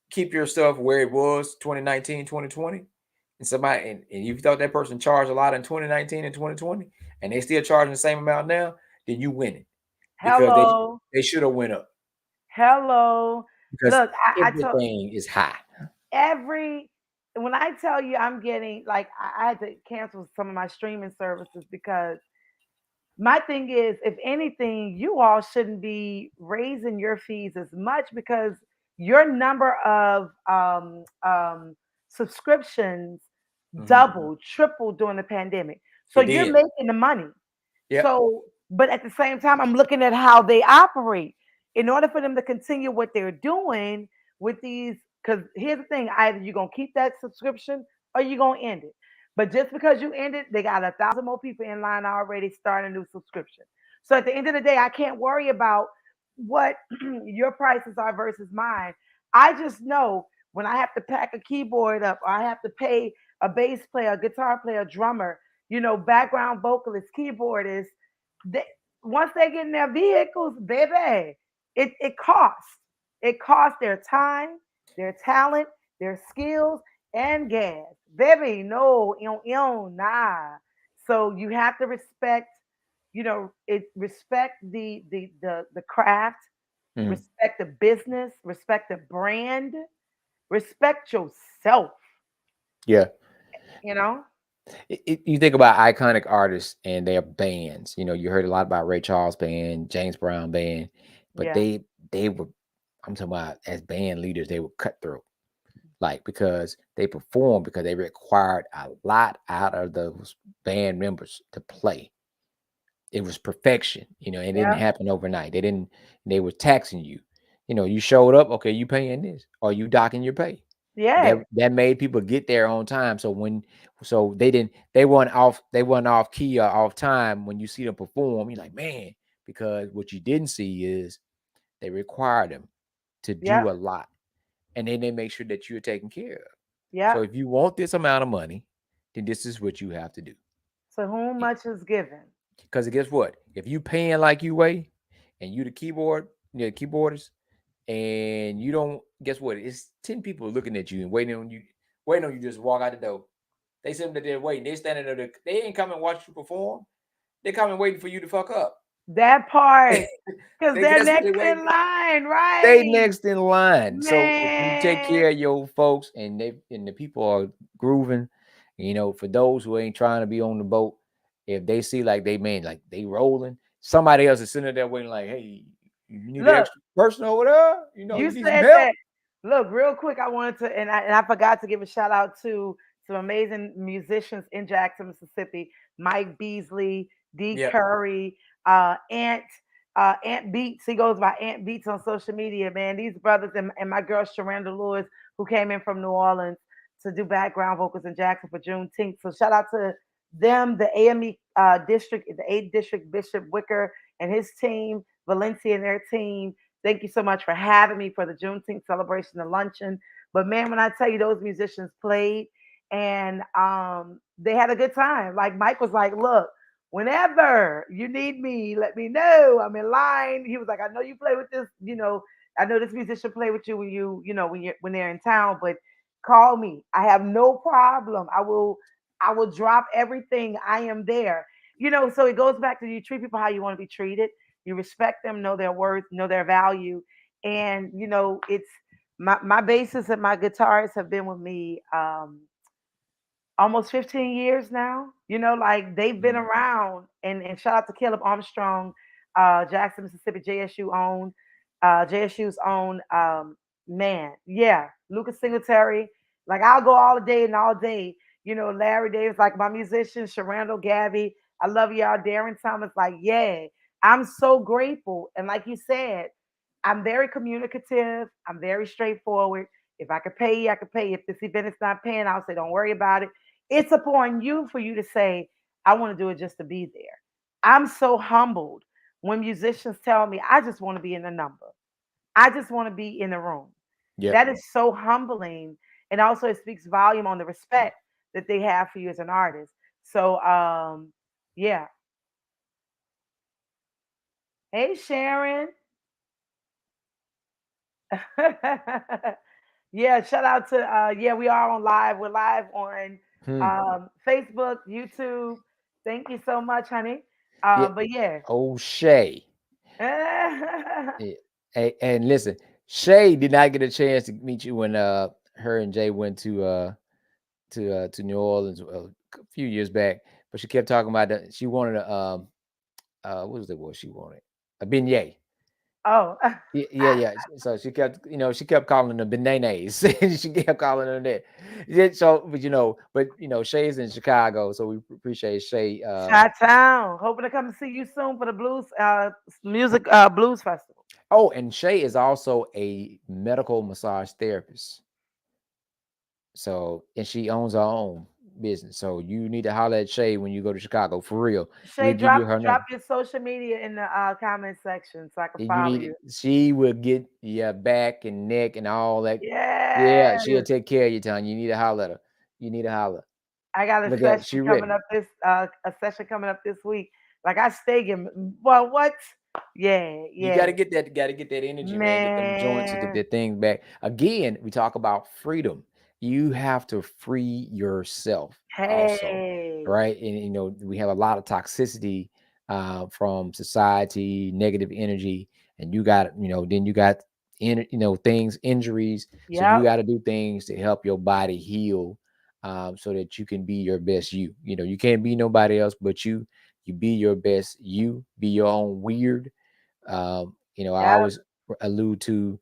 keep your stuff where it was 2019, 2020, and you thought that person charged a lot in 2019 and 2020, and they still charging the same amount now, then you win it because Hello. they should have went up Hello. because Look, I told everything is high. every when I tell you I'm getting like I had to cancel some of my streaming services because my thing is, if anything, you all shouldn't be raising your fees as much because your number of subscriptions Mhm. doubled, tripled during the pandemic. So It you're did. making the money. Yep. So, but at the same time, I'm looking at how they operate. In order for them to continue what they're doing with these, because here's the thing: either you're gonna keep that subscription or you're gonna end it. But just because you end it, they got 1,000 more people in line already starting a new subscription. So at the end of the day, I can't worry about what your prices are versus mine. I just know when I have to pack a keyboard up, or I have to pay a bass player, a guitar player, drummer, background vocalist, keyboardist, they, once they get in their vehicles, baby, it costs. It costs their time, their talent, their skills, and gas. Baby, no, nah. So you have to respect, respect the craft, Mhm. respect the business, respect the brand, respect yourself, Yeah. you know? You think about iconic artists and their bands. You heard a lot about Ray Charles band, James Brown band, but Yeah. they were. I'm talking about as band leaders, they were cutthroat, like because they performed because they required a lot out of those band members to play. It was perfection. It didn't Yeah. happen overnight. They were taxing you. You showed up, okay, you paying this, or you docking your pay. That Yeah. that made people get there on time. So they weren't off key or off time when you see them perform. You're like, man, because what you didn't see is they required them to Yep. do a lot, and then they make sure that you're taken care of. So Yep. if you want this amount of money, then this is what you have to do. To whom much is given. Because guess what? If you paying like you weigh, and you the keyboardist, and you don't, guess what? It's 10 people looking at you and waiting on you just walk out the door. They sitting there waiting. They standing there. They ain't coming watch you perform. They coming waiting for you to fuck up. That part. Because they're That's what they next waiting. in line, They right? next in line. So if you take Man. care of your folks and the people are grooving, for those who ain't trying to be on the boat, if they see like like they rolling, somebody else is sitting there waiting like, hey, you need an Look, extra person over there? you You need some said help? that. Look, real quick, I wanted to, and I forgot to give a shout out to some amazing musicians in Jackson, Mississippi. Mike Beasley, D. Yeah. Curry, Ant, Ant Beats. He goes by Ant Beats on social media. Man, these brothers and my girl Sharanda Lewis, who came in from New Orleans to do background vocals in Jackson for Juneteenth. So shout out to them, the AME district, the 8th district Bishop Wicker and his team, Valencia and their team. Thank you so much for having me for the Juneteenth celebration and luncheon. But man, when I tell you those musicians played and they had a good time. Like Mike was like, look, whenever you need me, let me know. I'm in line. He was like, I know you play with this, I know this musician play with you when when they're in town, but call me. I have no problem. I will drop everything. I am there. So it goes back to you treat people how you want to be treated. You respect them, know their worth, know their value. And, it's my bassist and my guitarist have been with me almost 15 years now. Like they've been Mhm. around. And shout out to Caleb Armstrong, Jackson, Mississippi, JSU's own man. Yeah, Lucas Singletary. Like I'll go all day and all day. Larry Davis, like my musicians, Sharando, Gabby. I love y'all. Darren Thomas, like, yeah. I'm so grateful. And like you said, I'm very communicative. I'm very straightforward. If I could pay you, I could pay you. If this event is not paying, I'll say, don't worry about it. It's upon you for you to say, I want to do it just to be there. I'm so humbled when musicians tell me, I just want to be in the number. I just want to be in the room. Yep. That is so humbling. And also, it speaks volume on the respect that they have for you as an artist. So, yeah. Hey, Sharon. Yeah, shout out to yeah, we are on live. We're live on Hmm. Facebook, YouTube. Thank you so much, honey. Yeah. But yeah. Oh, Shay. Yeah. And listen, Shay did not get a chance to meet you when her and Jay went to New Orleans a few years back, but she kept talking about that she wanted a what was it? What she wanted? A beignet. Oh. Yeah, yeah, yeah. So she kept calling them bananas. She kept calling them that. Yeah, so, but Shay's in Chicago, so we appreciate Shay. Shot Town. Hoping to come see you soon for the blues music blues festival. Oh, and Shay is also a medical massage therapist. So, and she owns her own business. So you need to holler at Shay when you go to Chicago for real. Shay, We'll give drop you her drop number. your social media in the comment section so I can And you follow need you. she will get your back and neck and all that. Yeah, she'll Yes. take care of you, Tonya. You need to holler at her. You need to holler. I got a Look at session she coming ready. up this week. Like I stay in well what? Yeah, You yeah. gotta get that energy, man. Get them joints and get Man. that thing back. Again, we talk about freedom. You have to free yourself also, Hey. right? And we have a lot of toxicity from society, negative energy, and then you got things, injuries. So you Yep. got to do things to help your body heal, so that you can be your best you. You can't be nobody else but you. You be your best you. Be your own weird. I Yep. always allude to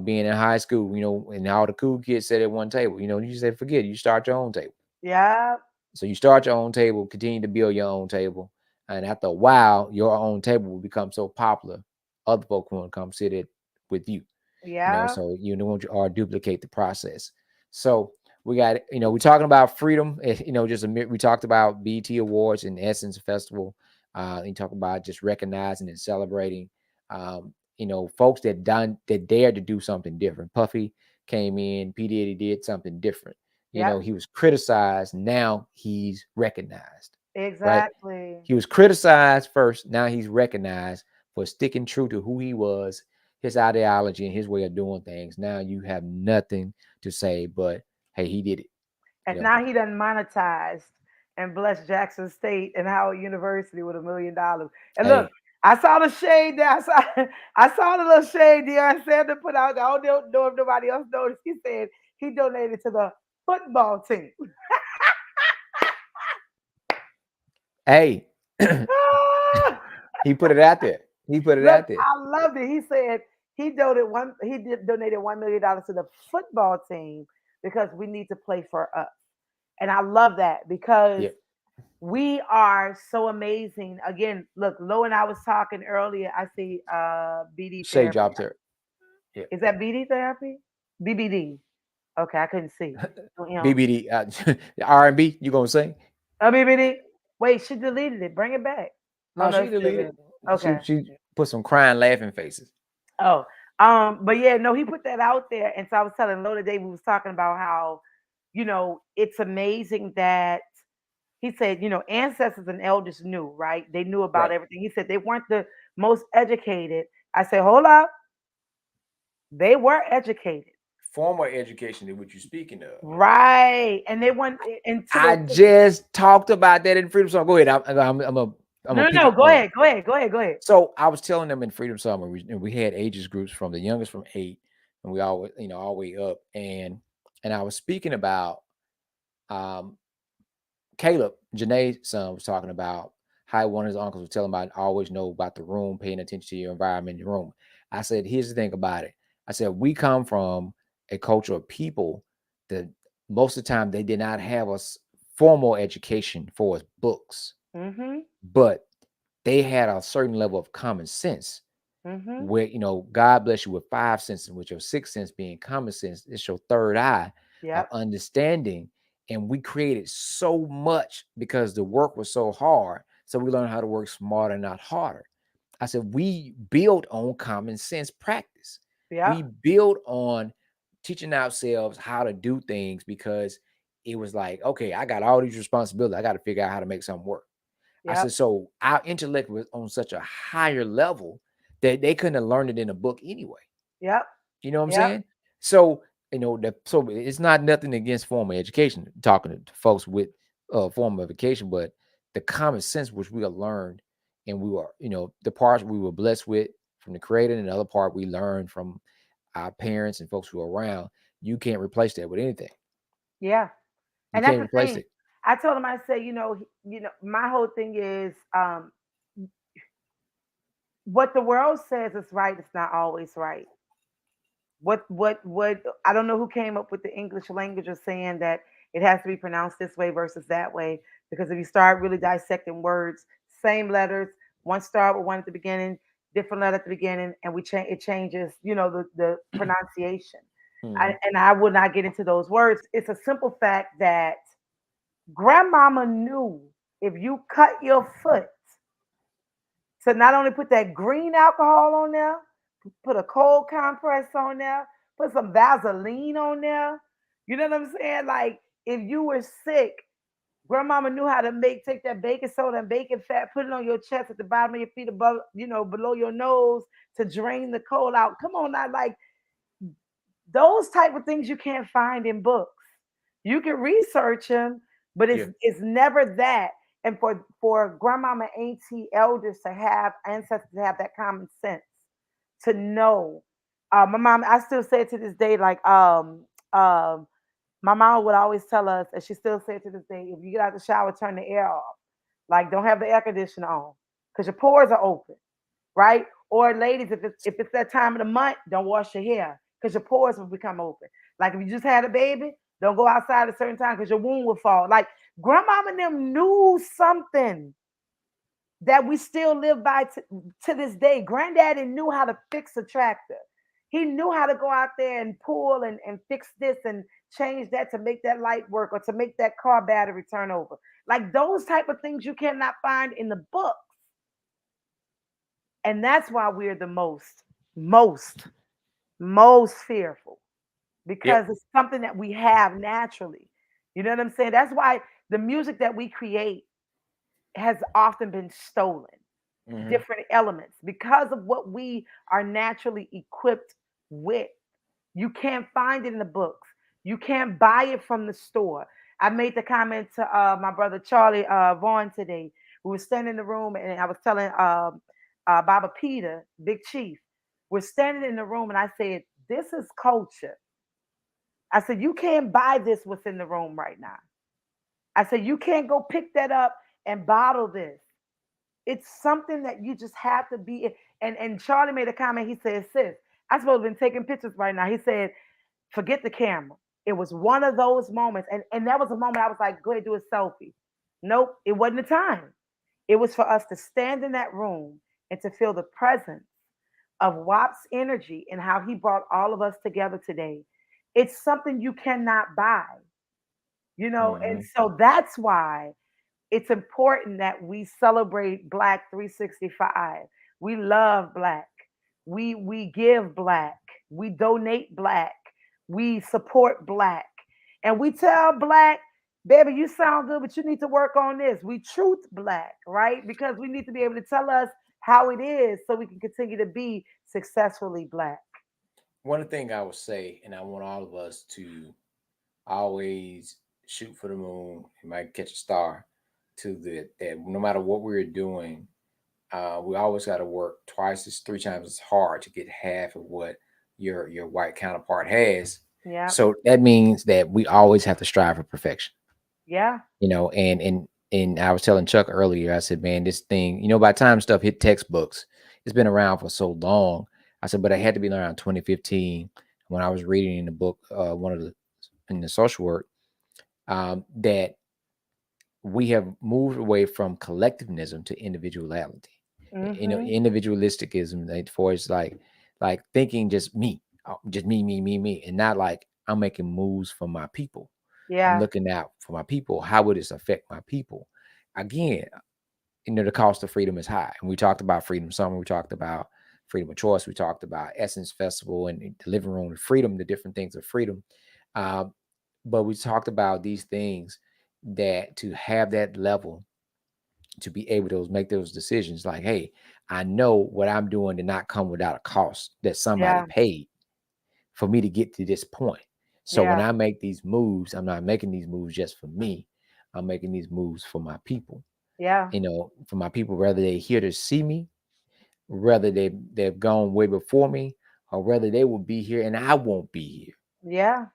being in high school, and all the cool kids sat at one table. You said, forget it, you start your own table. Yep. So you start your own table, continue to build your own table. And after a while, your own table will become so popular, other folks want to come sit it with you. Yep. So you don't want you or duplicate the process. So we got, we're talking about freedom. We talked about BT Awards and Essence Festival. You talk about just recognizing and celebrating, folks that dared to do something different. Puffy came in, P Diddy did something different. Yep. He was criticized. Now he's recognized, right? Exactly. He was criticized first. Now he's recognized for sticking true to who he was, his ideology, and his way of doing things. Now you have nothing to say but, hey, he did it. And now he done monetized and blessed Jackson State and Howard University with $1 million. And look, Hey, I saw the shade there. I saw the little shade Deion Sanders put out there. I don't know if nobody else noticed. He said he donated to the football team. hey, he put it out there. He put it Look, out there. I loved it. He said he did donated $1 million to the football team because we need to play for us. And I love that because Yeah. we are so amazing. Again, look, Lo and I was talking earlier. I see BD Shay therapy. dropped her. Yeah. Is that BD therapy? BBD. Okay, I couldn't see. BBD, R&B, you gonna sing? BBD. Wait, she deleted it. Bring it back. Oh No, no, she it's still deleted. there. Okay. She put some crying, laughing faces. Oh, but yeah, no, he put that out there, and so I was telling Lo today we was talking about how, it's amazing that he said, ancestors and elders knew, right? They knew about Right. everything. He said they weren't the most educated. I said, hold up, they were educated, Formal education is what you're speaking of. right? And they went into I the just talked about that in Freedom Song. Go ahead. I'm a no, no, pick. no. Go ahead, go ahead, go ahead, go ahead. So I was telling them in Freedom Summer, we had ages groups from the youngest from 8, and we always, all the way up. And I was speaking about um Caleb, Janae's son, was talking about how one of his uncles was telling him about always know about the room, paying attention to your environment in your room. I said, here's the thing about it. I said, we come from a culture of people that most of the time they did not have us formal education for us books, Mm-hmm. but they had a certain level of common sense Mm-hmm. where God bless you with 5 senses, with your 6th sense being common sense. It's your third eye of Yep. understanding. And we created so much because the work was so hard. So we learned how to work smarter, not harder. I said, we build on common sense practice. Yep. We build on teaching ourselves how to do things because it was like, okay, I got all these responsibilities. I got to figure out how to make something work. I Yep. said, so our intellect was on such a higher level that they couldn't have learned it in a book anyway. Yep. You know what I'm Yep. saying? So, so it's not nothing against formal education, talking to folks with formal education, but the common sense which we have learned and we were, the parts we were blessed with from the creator and the other part we learned from our parents and folks who are around, you can't replace that with anything. Yeah. You And that's can't the replace thing. it. I told him, I said, my whole thing is what the world says is right, it's not always right. What I don't know who came up with the English language of saying that it has to be pronounced this way versus that way. Because if you start really dissecting words, same letters, one start with one at the beginning, different letter at the beginning, and we change it changes, the pronunciation. Mhm. And I would not get into those words. It's a simple fact that grandmama knew if you cut your foot to not only put that green alcohol on there, put a cold compress on there, put some Vaseline on there. You know what I'm saying? Like if you were sick, grandmama knew how to take that baking soda and baking fat, put it on your chest at the bottom of your feet above, below your nose to drain the cold out. Come on now, like those type of things you can't find in books. You can research them, but it's Yeah. it's never that. And for grandmama, auntie, elders to have ancestors to have that common sense to know. My mom, I still say it to this day, like my mom would always tell us, and she still says to this day, if you get out the shower, turn the air off. Like don't have the air conditioner on because your pores are open, right? Or ladies, if it's that time of the month, don't wash your hair because your pores will become open. Like if you just had a baby, don't go outside at a certain time because your womb will fall. Like grandmama and them knew something that we still live by to this day. Granddaddy knew how to fix a tractor. He knew how to go out there and pull and fix this and change that to make that light work or to make that car battery turn over. Like those type of things you cannot find in the book. And that's why we're the most, most fearful because Yep. it's something that we have naturally. You know what I'm saying? That's why the music that we create has often been stolen, Hmm. different elements, because of what we are naturally equipped with. You can't find it in the books. You can't buy it from the store. I made the comment to my brother Charlie Vaughn today. We were standing in the room, and I was telling Baba Peter, Big Chief, we're standing in the room, and I said, "This is culture." I said, "You can't buy this what's in the room right now." I said, "You can't go pick that up and bottle this. It's something that you just have to be." And Charlie made a comment. He said, "Sis, I supposed to been taking pictures right now." He said, "Forget the camera." It was one of those moments. And that was a moment I was like, "Go ahead, do a selfie." Nope, it wasn't the time. It was for us to stand in that room and to feel the presence of WAP's energy and how he brought all of us together today. It's something you cannot buy, you know? And Hmm. so that's why it's important that we celebrate Black 365. We love Black. We give Black. We donate Black. We support Black. And we tell Black, baby, you sound good, but you need to work on this. We truth Black, right? Because we need to be able to tell us how it is so we can continue to be successfully Black. One thing I would say, and I want all of us to always shoot for the moon. You might catch a star. To that no matter what we're doing, we always got to work twice as 3 times as hard to get half of what your white counterpart has. Yeah. So that means that we always have to strive for perfection. Yeah. And I was telling Chuck earlier, I said, man, this thing, by the time stuff hit textbooks, it's been around for so long. I said, but I had to be around 2015 when I was reading in the book, one of the in the social work, that we have moved away from collectivism to individuality. Mm-hmm. Individualisticism, like, for it's like thinking just me, just me, and not like I'm making moves for my people. I'm Yeah. looking out for my people. How would this affect my people? Again, the cost of freedom is high. And we talked about Freedom Summer. We talked about freedom of choice. We talked about Essence Festival and the living room of freedom, the different things of freedom. Uh, but we talked about these things that to have that level to be able to make those decisions like, hey, I know what I'm doing did not come without a cost that somebody Yeah. paid for me to get to this point. So when Yeah. I make these moves, I'm not making these moves just for me. I'm making these moves for my people. Yeah. For my people, whether they're here to see me, whether they've gone way before me, or whether they will be here and I won't be here. Yeah.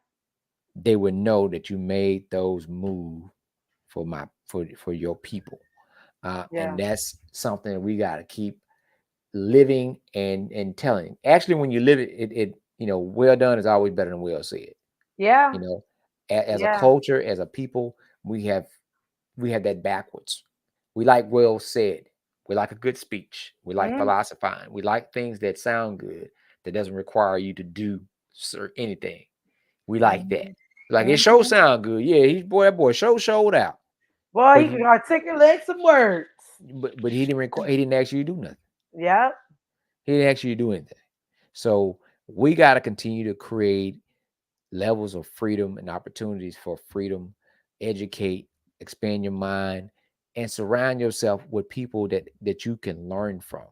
They would know that you made those moves for your people. And Yeah. that's something we got to keep living and telling. Actually, when you live it, well done is always better than well said. Yeah. You know, as a Yeah. culture, as a people, we have that backwards. We like well said. We like a good speech. We like Mm, philosophizing. We like things that sound good that doesn't require you to do anything. We like that. mhm, Like it show mhm. sound good. Yeah, that boy showed out. Boy, But he can he articulate some words. but he didn't ask you to do nothing. Yep. He didn't ask you to do anything. So we got to continue to create levels of freedom and opportunities for freedom, educate, expand your mind, and surround yourself with people that you can learn from,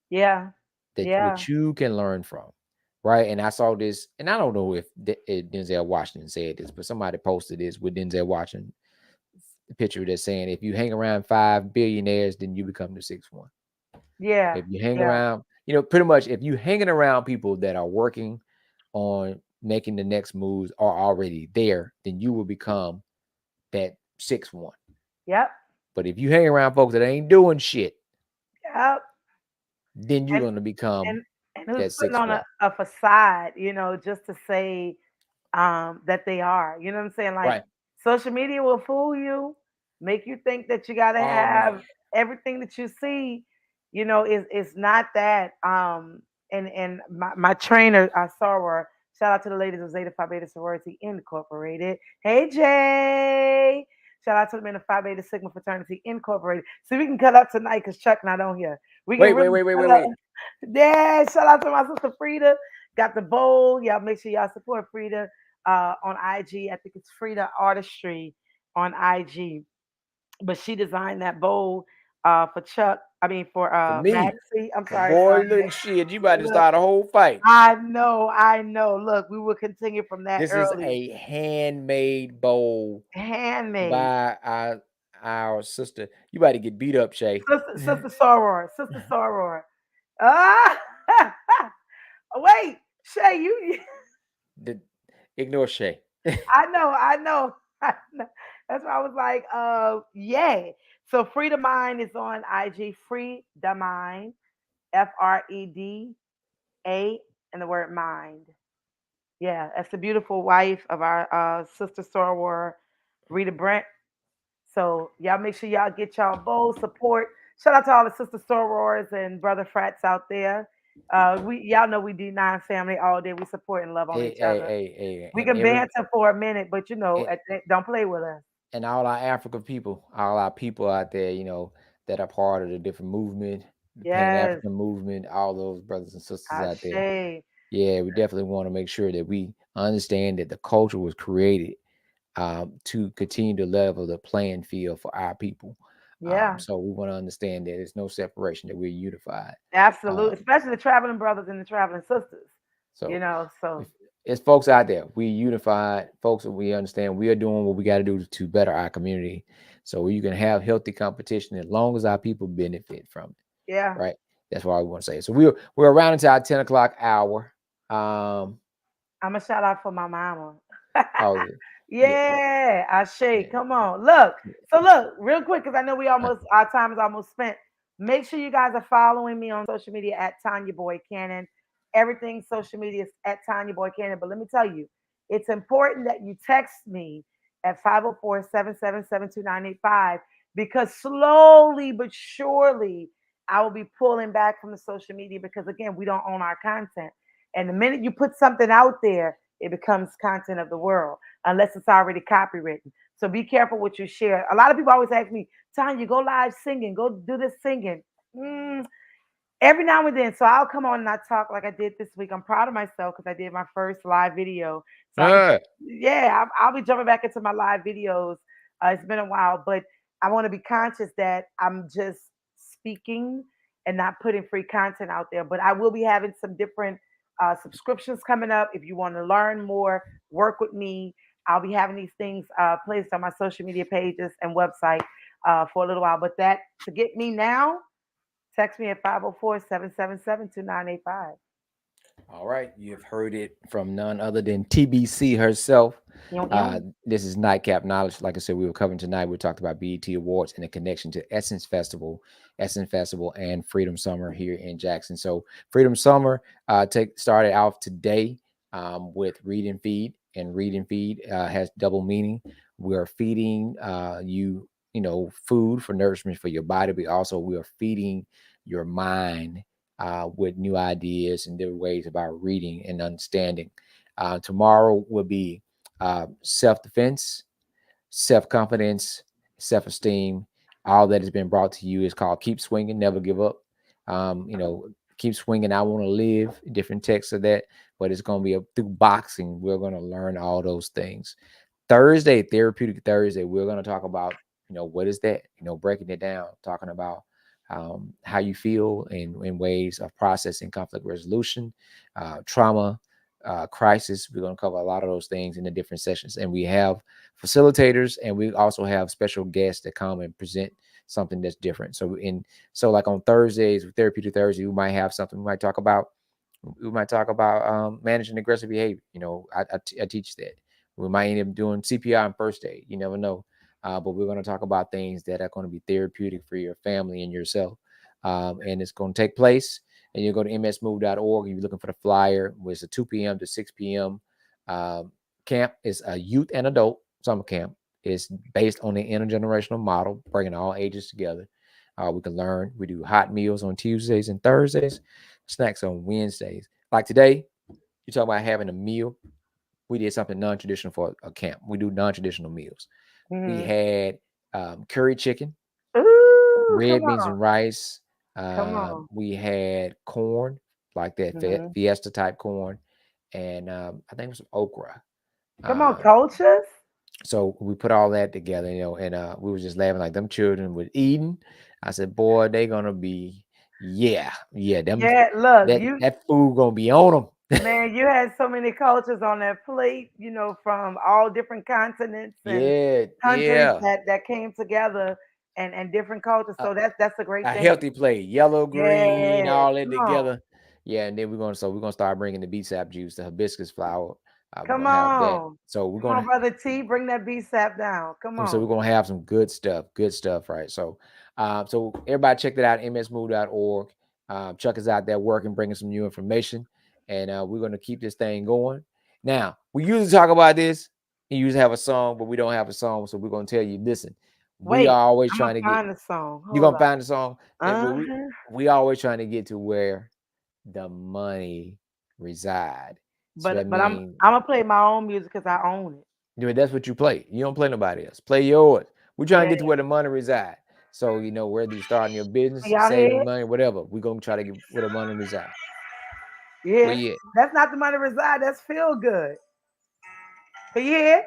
Yeah. that Yeah. which you can learn from. Right. And I saw this, and I don't know if Denzel Washington said this, but somebody posted this with Denzel Washington picture that's saying if you hang around 5 billionaires, then you become the sixth one. Yeah. If you hang Yeah. around, pretty much if you hanging around people that are working on making the next moves are already there, then you will become that sixth one. Yep. But if you hang around folks that ain't doing shit, Yep. then you're And gonna become and and who's that putting sixth on one. a facade, just to say that they are. You know what I'm saying? Like Right. social media will fool you, make you think that you gotta Oh man. have everything that you see, is not that. And my trainer, I saw her. Shout out to the ladies of Zeta Phi Beta Sorority Incorporated. Hey Jay. Shout out to them in the Phi Beta Sigma Fraternity Incorporated. So we can cut up tonight because Chuck not on here. We can Wait, wait, really wait, wait, cut wait, up. wait. Yeah, shout out to my sister Frida. Got the bowl. Y'all make sure y'all support Frida on IG. I think it's Frida Artistry on IG. But she designed that bowl for Chuck. I mean for For me, Maxie. I'm for sorry, boy, son. look shit, you about to Look, start a whole fight. I know, I know. Look, we will continue from that This is early. a handmade bowl Handmade. by our sister. You about to get beat up, Shay. Sister Soror. Sister Soror. Ah wait, Shay, you The- Ignore Shay. I know, I know. I know. That's why I was like, yeah. So Free the Mind is on IG. Free the Mind. FREDA and the word mind. Yeah, that's the beautiful wife of our sister soror, Rita Brent. So y'all make sure y'all get y'all bold support. Shout out to all the sister sorors and brother frats out there. We y'all know we D9 family all day. We support and love on Hey, each hey, other. hey, hey, We can banter for a minute, but and, don't play with us. and all our African people, all our people out there, that are part of the different movement, the Pan Yes, African movement, all those brothers and sisters out there. Ashe. Yeah, we definitely want to make sure that we understand that the culture was created to continue to level the playing field for our people. Yeah, So we want to understand that there's no separation, that we're unified. absolutely. Um, Especially the traveling brothers and the traveling sisters. so So if it's folks out there, we unified folks, that we understand we are doing what we got to do to better our community. So you can have healthy competition as long as our people benefit from it, yeah. right? That's why we want to say it. So we're around into our 10 o'clock hour. Um, I'm a shout out for my mama. oh yeah, yeah, Yeah, Ashe, yeah. come on. Look, so look, real quick, because I know our time is almost spent. Make sure you guys are following me on social media at Tonya Boy Cannon. Everything social media is at Tonya Boy Cannon. But let me tell you, it's important that you text me at 504-777-2985 because slowly but surely I will be pulling back from the social media because again, we don't own our content. And the minute you put something out there, it becomes content of the world unless it's already copywritten. So be careful what you share. A lot of people always ask me, Tanya, go live singing, go do this singing. Mm, every now and then. So I'll come on and I talk like I did this week. I'm proud of myself because I did my first live video. So Ah, I'll be jumping back into my live videos. It's been a while, but I want to be conscious that I'm just speaking and not putting free content out there. But I will be having some different subscriptions coming up. If you want to learn more, work with me. I'll be having these things placed on my social media pages and website for a little while. But that to get me now, text me at 504-777-2985. all right, you've heard it from none other than TBC herself. Yo, yo. This is Nightcap Knowledge. Like I said, we were covering tonight. We talked about BET Awards and the connection to Essence Festival, and Freedom Summer here in Jackson. So, Freedom Summer started off today with Read and Feed, and Read and Feed has double meaning. We are feeding food for nourishment for your body, but also we are feeding your mind with new ideas and different ways about reading and understanding. Tomorrow will be self defense, self confidence, self esteem. All that has been brought to you is called Keep Swinging, Never Give Up. Keep swinging. I want to live. Different texts of that, but it's going to be through boxing. We're going to learn all those things. Thursday, Therapeutic Thursday, we're going to talk about, what is that? Breaking it down, talking about how you feel in ways of processing conflict resolution, trauma, crisis. We're going to cover a lot of those things in the different sessions. And we have facilitators, and we also have special guests that come and present something that's different. So like on Thursdays, Therapeutic Thursday, we might have something we might talk about managing aggressive behavior. I teach that. We might end up doing CPR and first aid. You never know. But we're going to talk about things that are going to be therapeutic for your family and yourself. And it's going to take place. And you go to msmove.org. You're looking for the flyer. It's a 2 p.m. to 6 p.m. Camp. Is a youth and adult summer camp. It's based on the intergenerational model, bringing all ages together. We can learn. We do hot meals on Tuesdays and Thursdays, snacks on Wednesdays. Like today, you talk about having a meal. We did something non-traditional for a camp. We do non-traditional meals. We Mm-hmm. had curry chicken, Ooh, come red beans on. and rice. Come on. We had corn, like that Mm-hmm. fiesta type corn, and I think it was some okra. Come on, Um, coaches. so we put all that together, and we was just laughing like them children were eating. I said, boy, they gonna be, yeah, them Yeah, look, you that food gonna be on them. man, you had so many cultures on that plate, from all different continents and Yeah, countries yeah. that came together and different cultures. A, So that's a great a thing. healthy plate, yellow, green, Yeah, all that come on, together. Yeah, and then we're gonna start bringing the beet sap juice, the hibiscus flower. We're come gonna have that. on, So we're come on, gonna brother T, bring that B sap down. Come so on. we're gonna have some good stuff, right? So everybody check that out, msmove.org. Chuck is out there working, bringing some new information, and we're gonna keep this thing going. Now, we usually talk about this. You usually have a song, but we don't have a song, so we're gonna tell you, listen, we Wait, are always I'm gonna trying to get. find the song. You're Hold gonna up. find a song that Uh-huh. we always trying to get to where the money reside. So that But I'm means I'm gonna play my own music because I own it. that's what you play. You don't play nobody else. Play yours. We're trying to Yeah. get to where the money reside. So whether you're starting your Can business, y'all saving hear it? money, whatever, we're gonna try to get where the money reside. Where Yeah. you at? That's not the money reside. That's feel good. Can you hear it?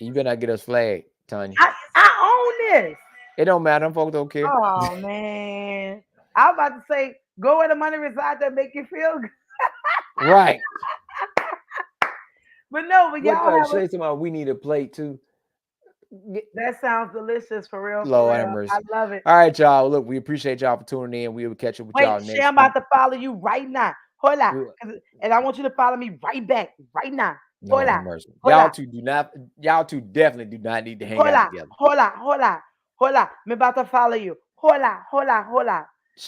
You better not get us flagged, Tonya. I own this. It don't matter. Them folks don't care. Oh man. I was about to say, go where the money resides that make you feel good. Right. But no, but What y'all have a say somebody we need a plate too. that sounds delicious for real, for Lord have real. I mercy. love it. All right, y'all. Look, we appreciate y'all for tuning in. We will catch up with Wait, y'all Shay, I'm next about week. to follow you right now. Hola. We- And I want you to follow me right back, right now. Lord have Hola. mercy. Hola. Y'all two definitely do not need to hang out Hola. together. Hola. Hola. Hola. Me about to follow you. Hola. Hola. Hola.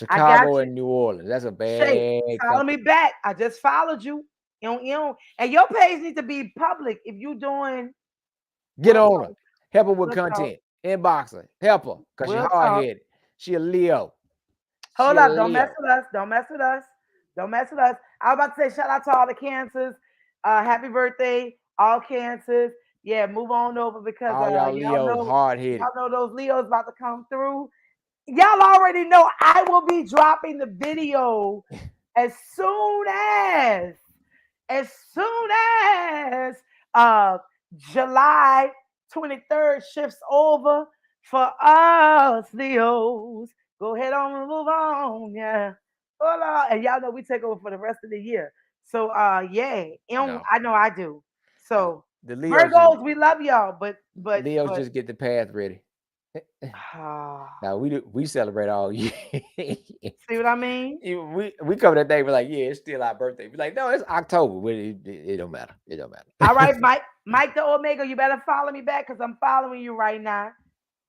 I got Chicago you. and New Orleans. That's a Shay, bad follow me company. back. I just followed you. And your page needs to be public if you doing Get real on her. talk. Help her with Real talk. content. Inbox her. Help her. Because she Real hard talk. headed. She a Leo. She Hold a up. Don't mess Leo. with us. Don't mess with us. Don't mess with us. I was about to say shout out to all the cancers. Happy birthday, all cancers. Yeah, move on over because All y'all y'all Leos know hard headed. those Leos about to come through. Y'all already know I will be dropping the video as soon as as soon as uh July 23rd shifts over for us Leos. Go ahead on and move on, yeah. Hold on. And y'all know we take over for the rest of the year. So yeah, No. I know I do. Uh, So the Leos just Virgos, we love y'all, Leos but just get the path ready. Now we celebrate all year. see what I mean? We cover that day. We're like, yeah, it's still our birthday. We're like, no, it's October. But it don't matter. It don't All matter. right, Mike the Omega, you better follow me back because I'm following you right now.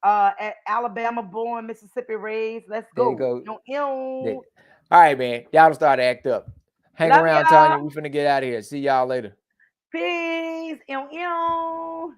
At Alabama born, Mississippi raised. Let's There you go. go. Yo, yo. All right, man. Y'all don't start to act up. Hang Love around, y'all. Tanya. We finna get out of here. See y'all later. Peace. Yo, yo.